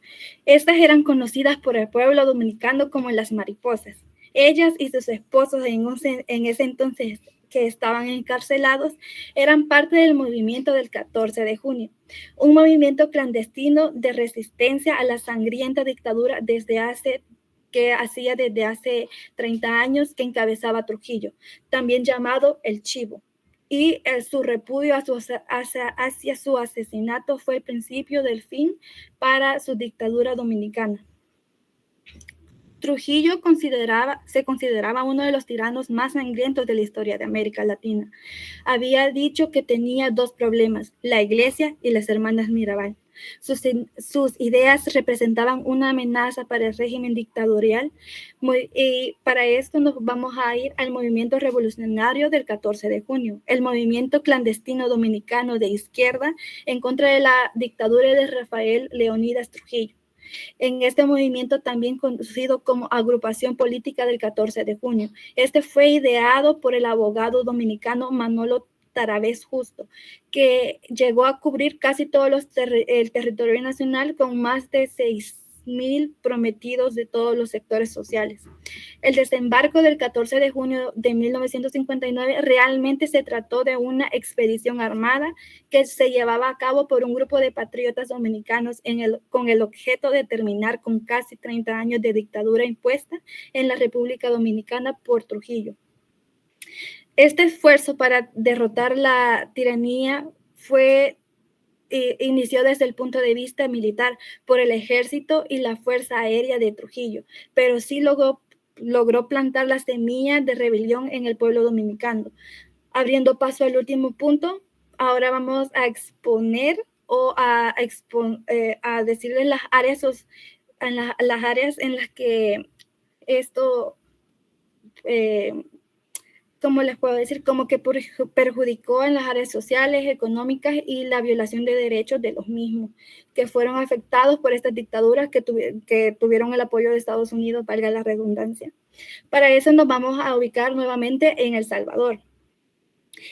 Estas eran conocidas por el pueblo dominicano como las mariposas. Ellas y sus esposos en ese entonces que estaban encarcelados eran parte del movimiento del 14 de junio, un movimiento clandestino de resistencia a la sangrienta dictadura desde hace 30 años que encabezaba Trujillo, también llamado el Chivo. Y su repudio hacia su asesinato fue el principio del fin para su dictadura dominicana. Trujillo se consideraba uno de los tiranos más sangrientos de la historia de América Latina. Había dicho que tenía dos problemas, la iglesia y las hermanas Mirabal. Sus ideas representaban una amenaza para el régimen dictatorial y para esto nos vamos a ir al movimiento revolucionario del 14 de junio, el movimiento clandestino dominicano de izquierda en contra de la dictadura de Rafael Leónidas Trujillo. En este movimiento, también conocido como Agrupación Política del 14 de junio, este fue ideado por el abogado dominicano Manolo Través Justo, que llegó a cubrir casi todo el territorio nacional con más de 6,000 prometidos de todos los sectores sociales. El desembarco del 14 de junio de 1959 realmente se trató de una expedición armada que se llevaba a cabo por un grupo de patriotas dominicanos con el objeto de terminar con casi 30 años de dictadura impuesta en la República Dominicana por Trujillo. Este esfuerzo para derrotar la tiranía inició desde el punto de vista militar por el ejército y la fuerza aérea de Trujillo, pero sí logró plantar la semilla de rebelión en el pueblo dominicano. Abriendo paso al último punto, ahora vamos a exponer o a decirles las áreas en las que esto como les puedo decir, como que perjudicó en las áreas sociales, económicas y la violación de derechos de los mismos, que fueron afectados por estas dictaduras que tuvieron el apoyo de Estados Unidos, valga la redundancia. Para eso nos vamos a ubicar nuevamente en El Salvador.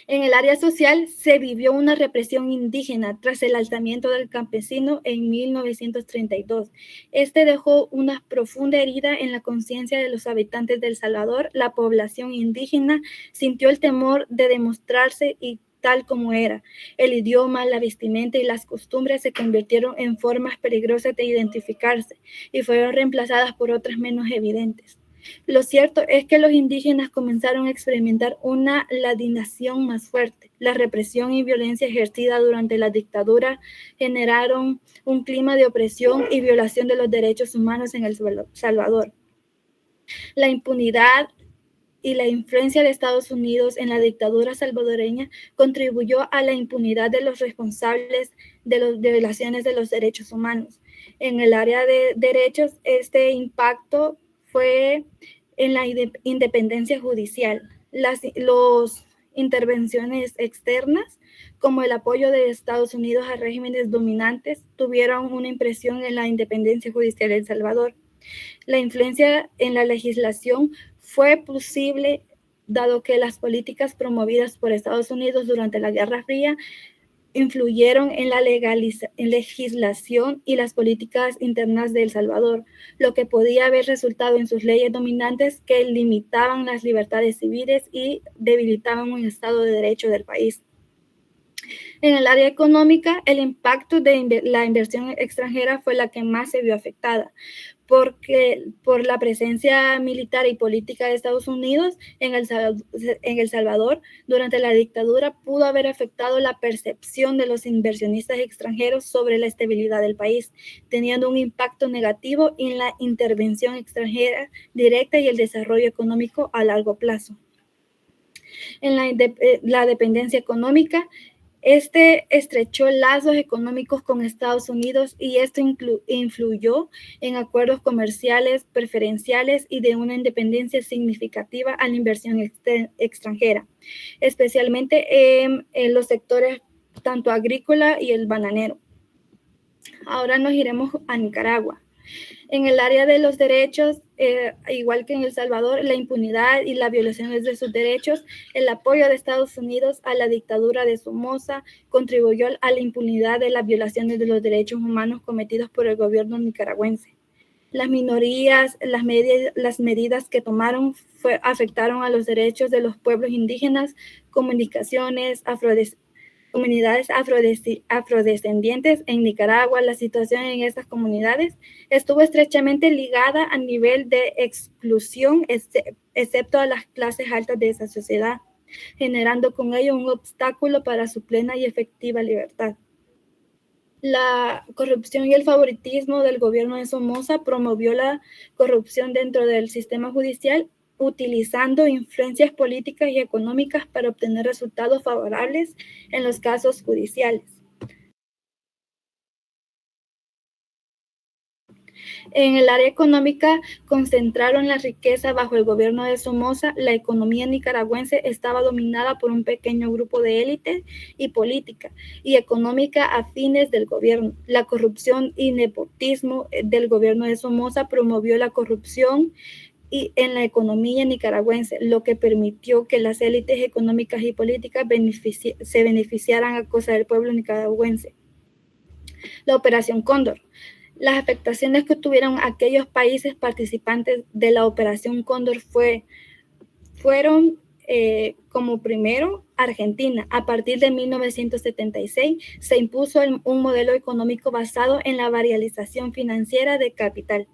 En el área social se vivió una represión indígena tras el alzamiento del campesino en 1932. Este dejó una profunda herida en la conciencia de los habitantes de El Salvador. La población indígena sintió el temor de demostrarse y tal como era. El idioma, la vestimenta y las costumbres se convirtieron en formas peligrosas de identificarse y fueron reemplazadas por otras menos evidentes. Lo cierto es que los indígenas comenzaron a experimentar una ladinación más fuerte. La represión y violencia ejercida durante la dictadura generaron un clima de opresión y violación de los derechos humanos en El Salvador. La impunidad y la influencia de Estados Unidos en la dictadura salvadoreña contribuyó a la impunidad de los responsables de las violaciones de los derechos humanos. En el área de derechos, este impacto fue en la independencia judicial. Las intervenciones externas, como el apoyo de Estados Unidos a regímenes dominantes, tuvieron una impresión en la independencia judicial de El Salvador. La influencia en la legislación fue posible dado que las políticas promovidas por Estados Unidos durante la Guerra Fría influyeron en la legislación y las políticas internas de El Salvador, lo que podía haber resultado en sus leyes dominantes que limitaban las libertades civiles y debilitaban un Estado de Derecho del país. En el área económica, el impacto de la inversión extranjera fue la que más se vio afectada, porque por la presencia militar y política de Estados Unidos en El Salvador durante la dictadura pudo haber afectado la percepción de los inversionistas extranjeros sobre la estabilidad del país, teniendo un impacto negativo en la intervención extranjera directa y el desarrollo económico a largo plazo. En la dependencia económica, estrechó lazos económicos con Estados Unidos y esto influyó en acuerdos comerciales preferenciales y de una independencia significativa a la inversión extranjera, especialmente en los sectores tanto agrícola y el bananero. Ahora nos iremos a Nicaragua. En el área de los derechos, igual que en El Salvador, la impunidad y la violación de sus derechos, el apoyo de Estados Unidos a la dictadura de Somoza contribuyó a la impunidad de las violaciones de los derechos humanos cometidos por el gobierno nicaragüense. Las minorías, las medidas que tomaron afectaron a los derechos de los pueblos indígenas, comunidades afrodescendientes en Nicaragua. La situación en estas comunidades estuvo estrechamente ligada a nivel de exclusión, excepto a las clases altas de esa sociedad, generando con ello un obstáculo para su plena y efectiva libertad. La corrupción y el favoritismo del gobierno de Somoza promovió la corrupción dentro del sistema judicial, utilizando influencias políticas y económicas para obtener resultados favorables en los casos judiciales. En el área económica concentraron la riqueza bajo el gobierno de Somoza. La economía nicaragüense estaba dominada por un pequeño grupo de élite y política y económica afines del gobierno. La corrupción y nepotismo del gobierno de Somoza promovió la corrupción y en la economía nicaragüense, lo que permitió que las élites económicas y políticas se beneficiaran a costa del pueblo nicaragüense. La Operación Cóndor. Las afectaciones que tuvieron aquellos países participantes de la Operación Cóndor fueron como primero Argentina. A partir de 1976 se impuso un modelo económico basado en la varialización financiera de capital,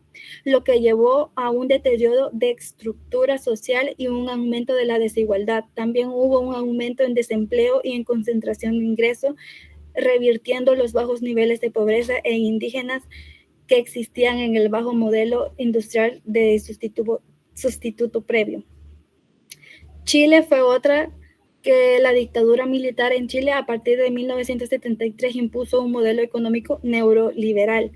lo que llevó a un deterioro de estructura social y un aumento de la desigualdad. También hubo un aumento en desempleo y en concentración de ingresos, revirtiendo los bajos niveles de pobreza e indígenas que existían en el bajo modelo industrial de sustituto previo. Chile fue otra que la dictadura militar en Chile a partir de 1973 impuso un modelo económico neoliberal,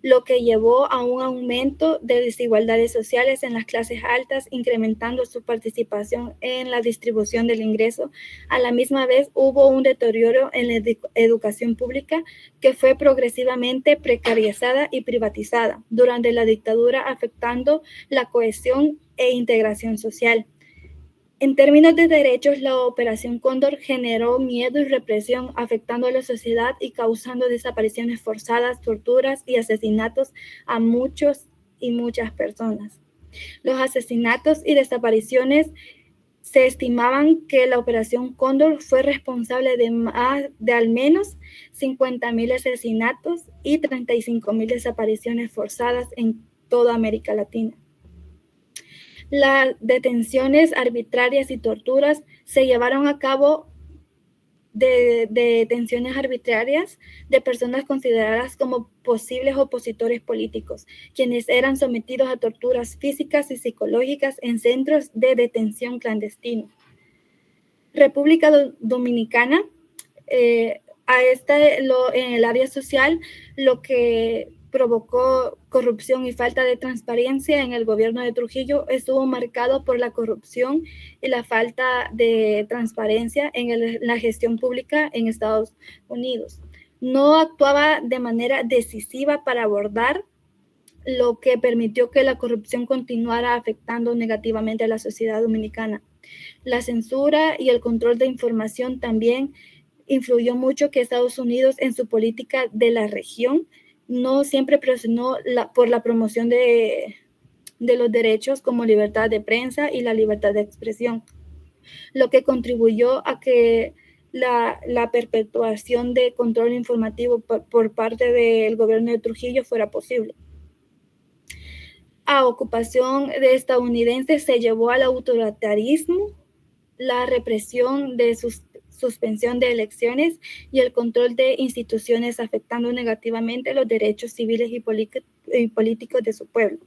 lo que llevó a un aumento de desigualdades sociales en las clases altas, incrementando su participación en la distribución del ingreso. A la misma vez, hubo un deterioro en la educación pública que fue progresivamente precarizada y privatizada durante la dictadura, afectando la cohesión e integración social. En términos de derechos, la Operación Cóndor generó miedo y represión, afectando a la sociedad y causando desapariciones forzadas, torturas y asesinatos a muchos y muchas personas. Los asesinatos y desapariciones se estimaban que la Operación Cóndor fue responsable de al menos 50.000 asesinatos y 35.000 desapariciones forzadas en toda América Latina. Las detenciones arbitrarias y torturas se llevaron a cabo de detenciones arbitrarias de personas consideradas como posibles opositores políticos, quienes eran sometidos a torturas físicas y psicológicas en centros de detención clandestinos. República Dominicana, en el área social, lo que provocó corrupción y falta de transparencia en el gobierno de Trujillo estuvo marcado por la corrupción y la falta de transparencia en la gestión pública en Estados Unidos. No actuaba de manera decisiva para abordar, lo que permitió que la corrupción continuara afectando negativamente a la sociedad dominicana. La censura y el control de información también influyó mucho que Estados Unidos en su política de la región no siempre presionó por la promoción de los derechos como libertad de prensa y la libertad de expresión, lo que contribuyó a que la perpetuación de control informativo por parte del gobierno de Trujillo fuera posible. A ocupación de estadounidenses se llevó al autoritarismo, la represión de suspensión de elecciones y el control de instituciones, afectando negativamente los derechos civiles y políticos de su pueblo.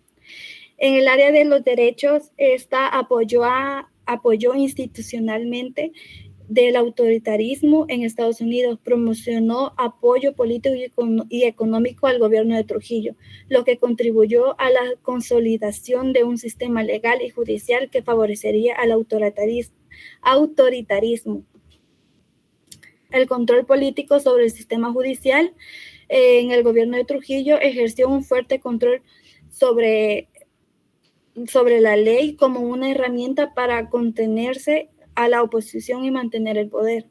En el área de los derechos, esta apoyó institucionalmente del autoritarismo en Estados Unidos, promocionó apoyo político y económico al gobierno de Trujillo, lo que contribuyó a la consolidación de un sistema legal y judicial que favorecería al autoritarismo. El control político sobre el sistema judicial en el gobierno de Trujillo ejerció un fuerte control sobre la ley como una herramienta para contenerse a la oposición y mantener el poder.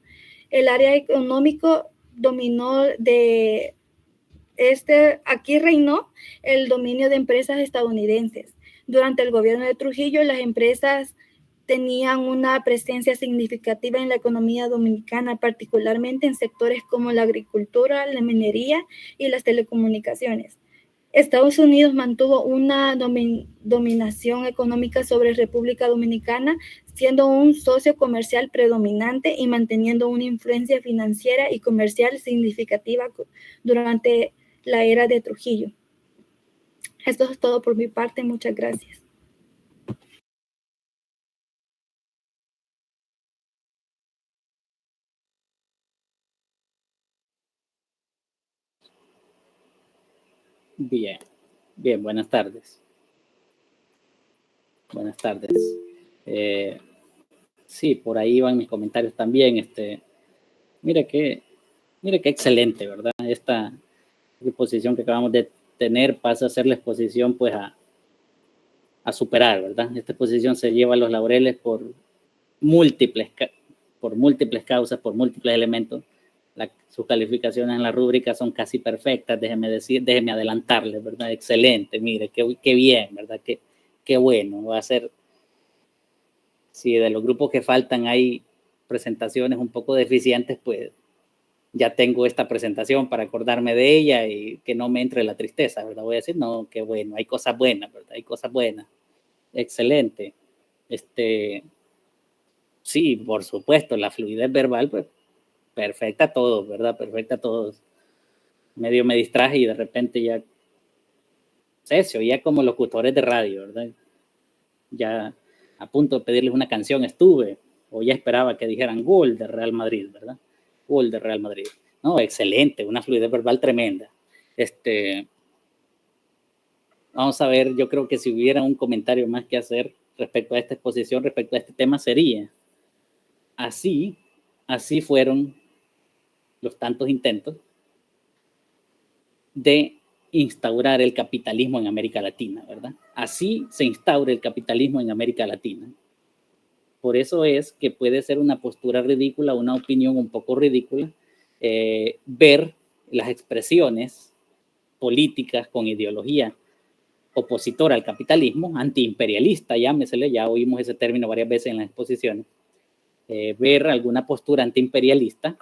El área económico dominó aquí reinó el dominio de empresas estadounidenses. Durante el gobierno de Trujillo, las empresas tenían una presencia significativa en la economía dominicana, particularmente en sectores como la agricultura, la minería y las telecomunicaciones. Estados Unidos mantuvo una dominación económica sobre República Dominicana, siendo un socio comercial predominante y manteniendo una influencia financiera y comercial significativa durante la era de Trujillo. Esto es todo por mi parte. Muchas gracias. Bien, buenas tardes. Buenas tardes. Sí, por ahí van mis comentarios también. Mira qué excelente, ¿verdad? Esta exposición que acabamos de tener pasa a ser la exposición pues a superar, ¿verdad? Esta exposición se lleva a los laureles por múltiples causas, por múltiples elementos. Sus calificaciones en la rúbrica son casi perfectas, déjeme adelantarles, ¿verdad? Excelente, mire, qué bien, ¿verdad? Qué bueno, va a ser, si de los grupos que faltan hay presentaciones un poco deficientes, pues ya tengo esta presentación para acordarme de ella y que no me entre la tristeza, ¿verdad? Voy a decir, no, qué bueno, hay cosas buenas, ¿verdad? Hay cosas buenas, excelente. Sí, por supuesto, la fluidez verbal, pues, perfecta a todos, ¿verdad? Perfecta a todos. Medio me distraje y de repente ya se oía como locutores de radio, ¿verdad? Ya a punto de pedirles una canción estuve, o ya esperaba que dijeran gol de Real Madrid, ¿verdad? Gol de Real Madrid. No, excelente, una fluidez verbal tremenda. vamos a ver, yo creo que si hubiera un comentario más que hacer respecto a esta exposición, respecto a este tema, sería, así fueron los tantos intentos de instaurar el capitalismo en América Latina, ¿verdad? Así se instaura el capitalismo en América Latina. Por eso es que puede ser una postura ridícula, una opinión un poco ridícula, ver las expresiones políticas con ideología opositora al capitalismo, antiimperialista, llámesele, ya oímos ese término varias veces en las exposiciones, ver alguna postura antiimperialista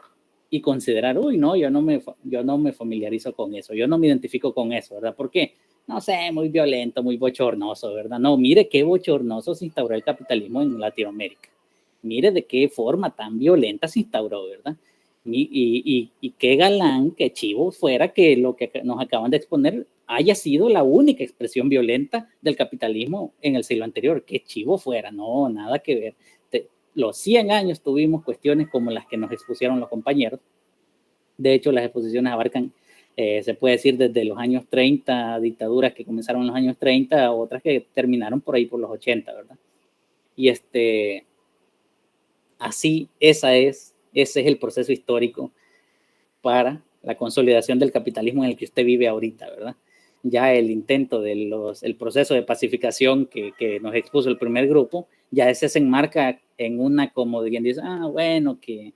y considerar, uy, no, yo no me familiarizo con eso, yo no me identifico con eso, ¿verdad? ¿Por qué? No sé, muy violento, muy bochornoso, ¿verdad? No, mire qué bochornoso se instauró el capitalismo en Latinoamérica. Mire de qué forma tan violenta se instauró, ¿verdad? Y qué galán, qué chivo fuera que lo que nos acaban de exponer haya sido la única expresión violenta del capitalismo en el siglo anterior. Qué chivo fuera, no, nada que ver. Los 100 años tuvimos cuestiones como las que nos expusieron los compañeros. De hecho, las exposiciones abarcan, se puede decir, desde los años 30, dictaduras que comenzaron en los años 30, a otras que terminaron por ahí por los 80, ¿verdad? Y así, ese es el proceso histórico para la consolidación del capitalismo en el que usted vive ahorita, ¿verdad? Ya el intento el proceso de pacificación que nos expuso el primer grupo, ya ese se enmarca en una, como quien dice, bueno, que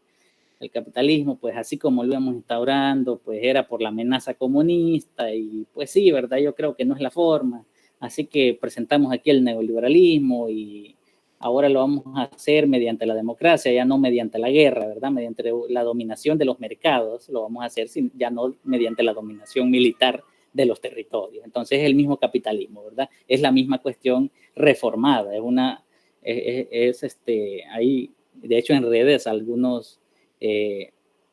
el capitalismo, pues así como lo íbamos instaurando, pues era por la amenaza comunista y pues sí, ¿verdad? Yo creo que no es la forma. Así que presentamos aquí el neoliberalismo y ahora lo vamos a hacer mediante la democracia, ya no mediante la guerra, ¿verdad? Mediante la dominación de los mercados, lo vamos a hacer ya no mediante la dominación militar de los territorios. Entonces es el mismo capitalismo, ¿verdad? Es la misma cuestión reformada, hay, de hecho, en redes algunos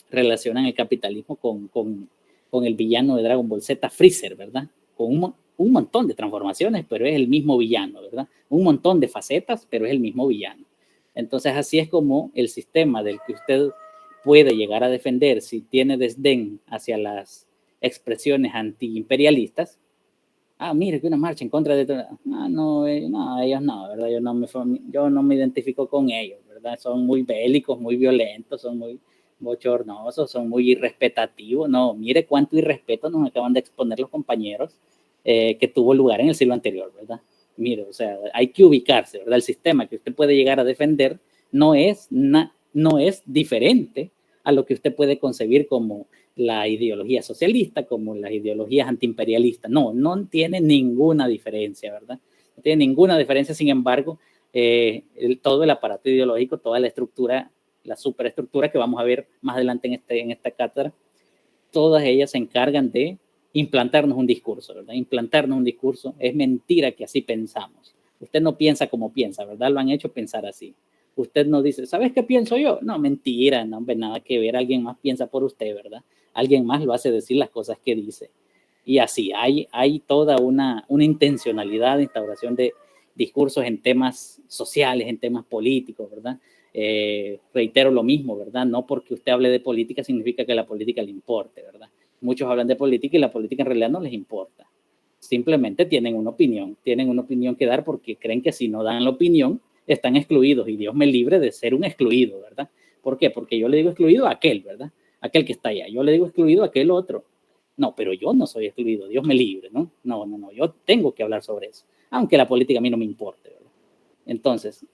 relacionan el capitalismo con el villano de Dragon Ball Z, Freezer, ¿verdad? Con un montón de transformaciones, pero es el mismo villano, ¿verdad? Un montón de facetas, pero es el mismo villano. Entonces, así es como el sistema del que usted puede llegar a defender si tiene desdén hacia las expresiones antiimperialistas. Mire, que una marcha en contra de... no, ellos no, ¿verdad? Yo no me identifico con ellos, ¿verdad? Son muy bélicos, muy violentos, son muy bochornosos, son muy irrespetativos. No, mire cuánto irrespeto nos acaban de exponer los compañeros que tuvo lugar en el siglo anterior, ¿verdad? Mire, o sea, hay que ubicarse, ¿verdad? El sistema que usted puede llegar a defender no es diferente a lo que usted puede concebir como la ideología socialista, como las ideologías antiimperialistas. No tiene ninguna diferencia, ¿verdad? No tiene ninguna diferencia, sin embargo, todo el aparato ideológico, toda la estructura, la superestructura que vamos a ver más adelante en esta cátedra, todas ellas se encargan de implantarnos un discurso, ¿verdad? Implantarnos un discurso, es mentira que así pensamos. Usted no piensa como piensa, ¿verdad? Lo han hecho pensar así. Usted no dice, ¿sabes qué pienso yo? No, mentira, no, nada que ver, alguien más piensa por usted, ¿verdad? Alguien más lo hace decir las cosas que dice. Y así, hay toda una intencionalidad de instauración de discursos en temas sociales, en temas políticos, ¿verdad? Reitero lo mismo, ¿verdad? No porque usted hable de política significa que la política le importe, ¿verdad? Muchos hablan de política y la política en realidad no les importa. Simplemente tienen una opinión que dar porque creen que si no dan la opinión están excluidos y Dios me libre de ser un excluido, ¿verdad? ¿Por qué? Porque yo le digo excluido a aquel, ¿verdad? Aquel que está allá. Yo le digo excluido a aquel otro. No, pero yo no soy excluido, Dios me libre, ¿no? No, yo tengo que hablar sobre eso, aunque la política a mí no me importe, ¿verdad? Entonces,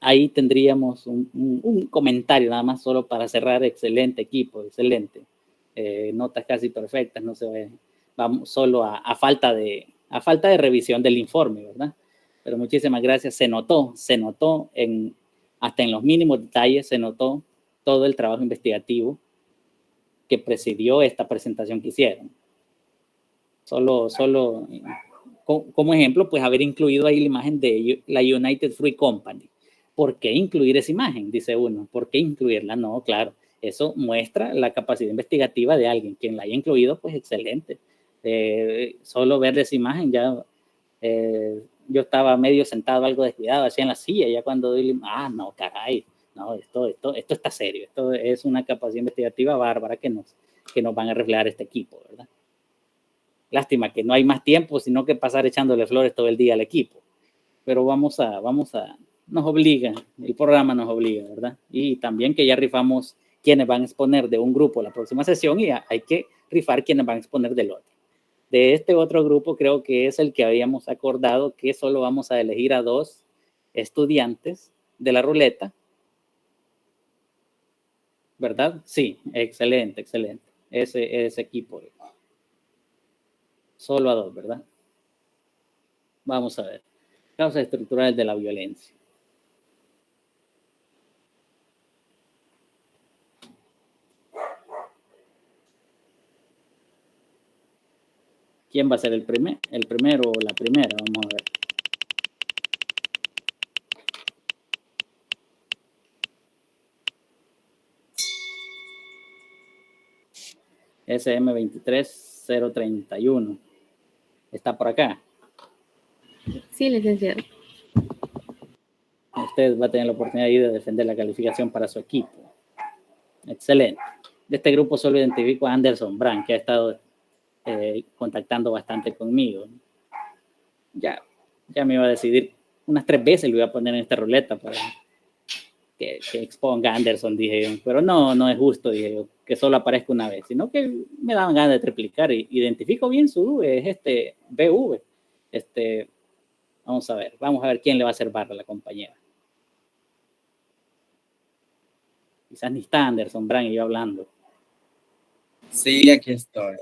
ahí tendríamos un comentario nada más solo para cerrar. Excelente equipo, excelente. Notas casi perfectas, no se ve. Vamos solo a falta de revisión del informe, ¿verdad? Pero muchísimas gracias. Se notó hasta en los mínimos detalles, se notó todo el trabajo investigativo que presidió esta presentación que hicieron. Solo como ejemplo, pues haber incluido ahí la imagen de la United Fruit Company. ¿Por qué incluir esa imagen? Dice uno. ¿Por qué incluirla? No, claro. Eso muestra la capacidad investigativa de alguien. Quien la haya incluido, pues excelente. Solo ver esa imagen ya... yo estaba medio sentado, algo descuidado, así en la silla, ya cuando no, caray, no, esto está serio, esto es una capacidad investigativa bárbara que nos van a reflejar este equipo, ¿verdad? Lástima que no hay más tiempo, sino que pasar echándole flores todo el día al equipo. Pero vamos a, nos obliga, el programa nos obliga, ¿verdad? Y también que ya rifamos quienes van a exponer de un grupo la próxima sesión y hay que rifar quienes van a exponer del otro. De este otro grupo creo que es el que habíamos acordado que solo vamos a elegir a 2 estudiantes de la ruleta, ¿verdad? Sí, excelente, excelente. Ese equipo. Solo a 2, ¿verdad? Vamos a ver. Causas estructurales de la violencia. ¿Quién va a ser el primero o la primera? Vamos a ver. SM23031. ¿Está por acá? Sí, licenciado. Usted va a tener la oportunidad de defender la calificación para su equipo. Excelente. De este grupo solo identifico a Anderson Brand, que ha estado contactando bastante conmigo. Ya me iba a decidir unas 3 veces, lo iba a poner en esta ruleta para que exponga a Anderson, dije yo. Pero no es justo, dije yo, que solo aparezca una vez, sino que me daban ganas de triplicar. Y identifico bien su V, es BV. Vamos a ver quién le va a hacer barra a la compañera. Quizás ni está Anderson Brand y yo hablando. Sí, aquí estoy.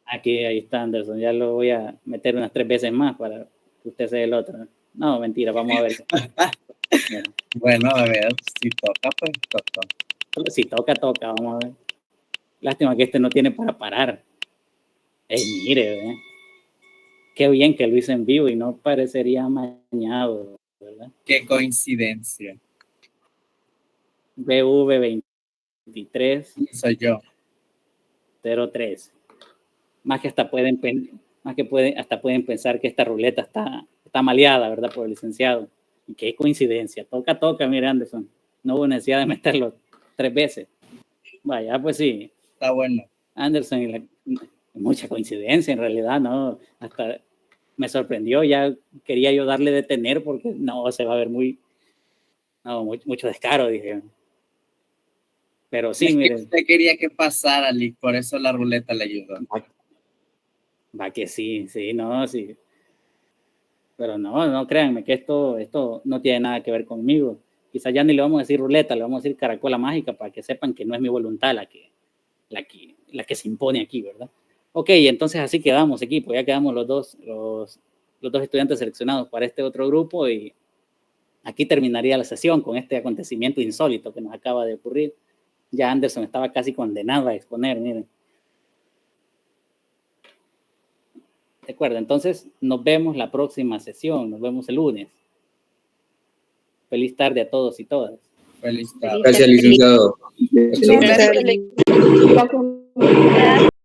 Ahí está Anderson, ya lo voy a meter unas 3 veces más para que usted sea el otro. No, mentira, vamos a ver. Bueno, a ver, si toca, pues toca. Si toca, vamos a ver. Lástima que no tiene para parar. Mire, qué bien que lo hice en vivo y no parecería amañado, ¿verdad? Qué coincidencia. BV23. Soy yo. 03. Hasta pueden pensar que esta ruleta está maleada, ¿verdad? Por el licenciado. Y qué coincidencia. Toca, mire, Anderson. No hubo necesidad de meterlo 3 veces. Vaya, pues sí. Está bueno. Anderson, mucha coincidencia en realidad, ¿no? Hasta me sorprendió, ya quería yo darle detener porque no, se va a ver mucho descaro, dije. Pero sí, mire. Usted quería que pasara, Lick, por eso la ruleta le ayudó. Va que sí, no, sí. Pero no, créanme que esto no tiene nada que ver conmigo. Quizás ya ni le vamos a decir ruleta, le vamos a decir caracola mágica para que sepan que no es mi voluntad la que se impone aquí, ¿verdad? Ok, entonces así quedamos, equipo. Ya quedamos los dos estudiantes seleccionados para este otro grupo y aquí terminaría la sesión con este acontecimiento insólito que nos acaba de ocurrir. Ya Anderson estaba casi condenado a exponer, miren. De acuerdo, entonces nos vemos la próxima sesión, nos vemos el lunes. Feliz tarde a todos y todas. Feliz tarde. Gracias, licenciado. Gracias.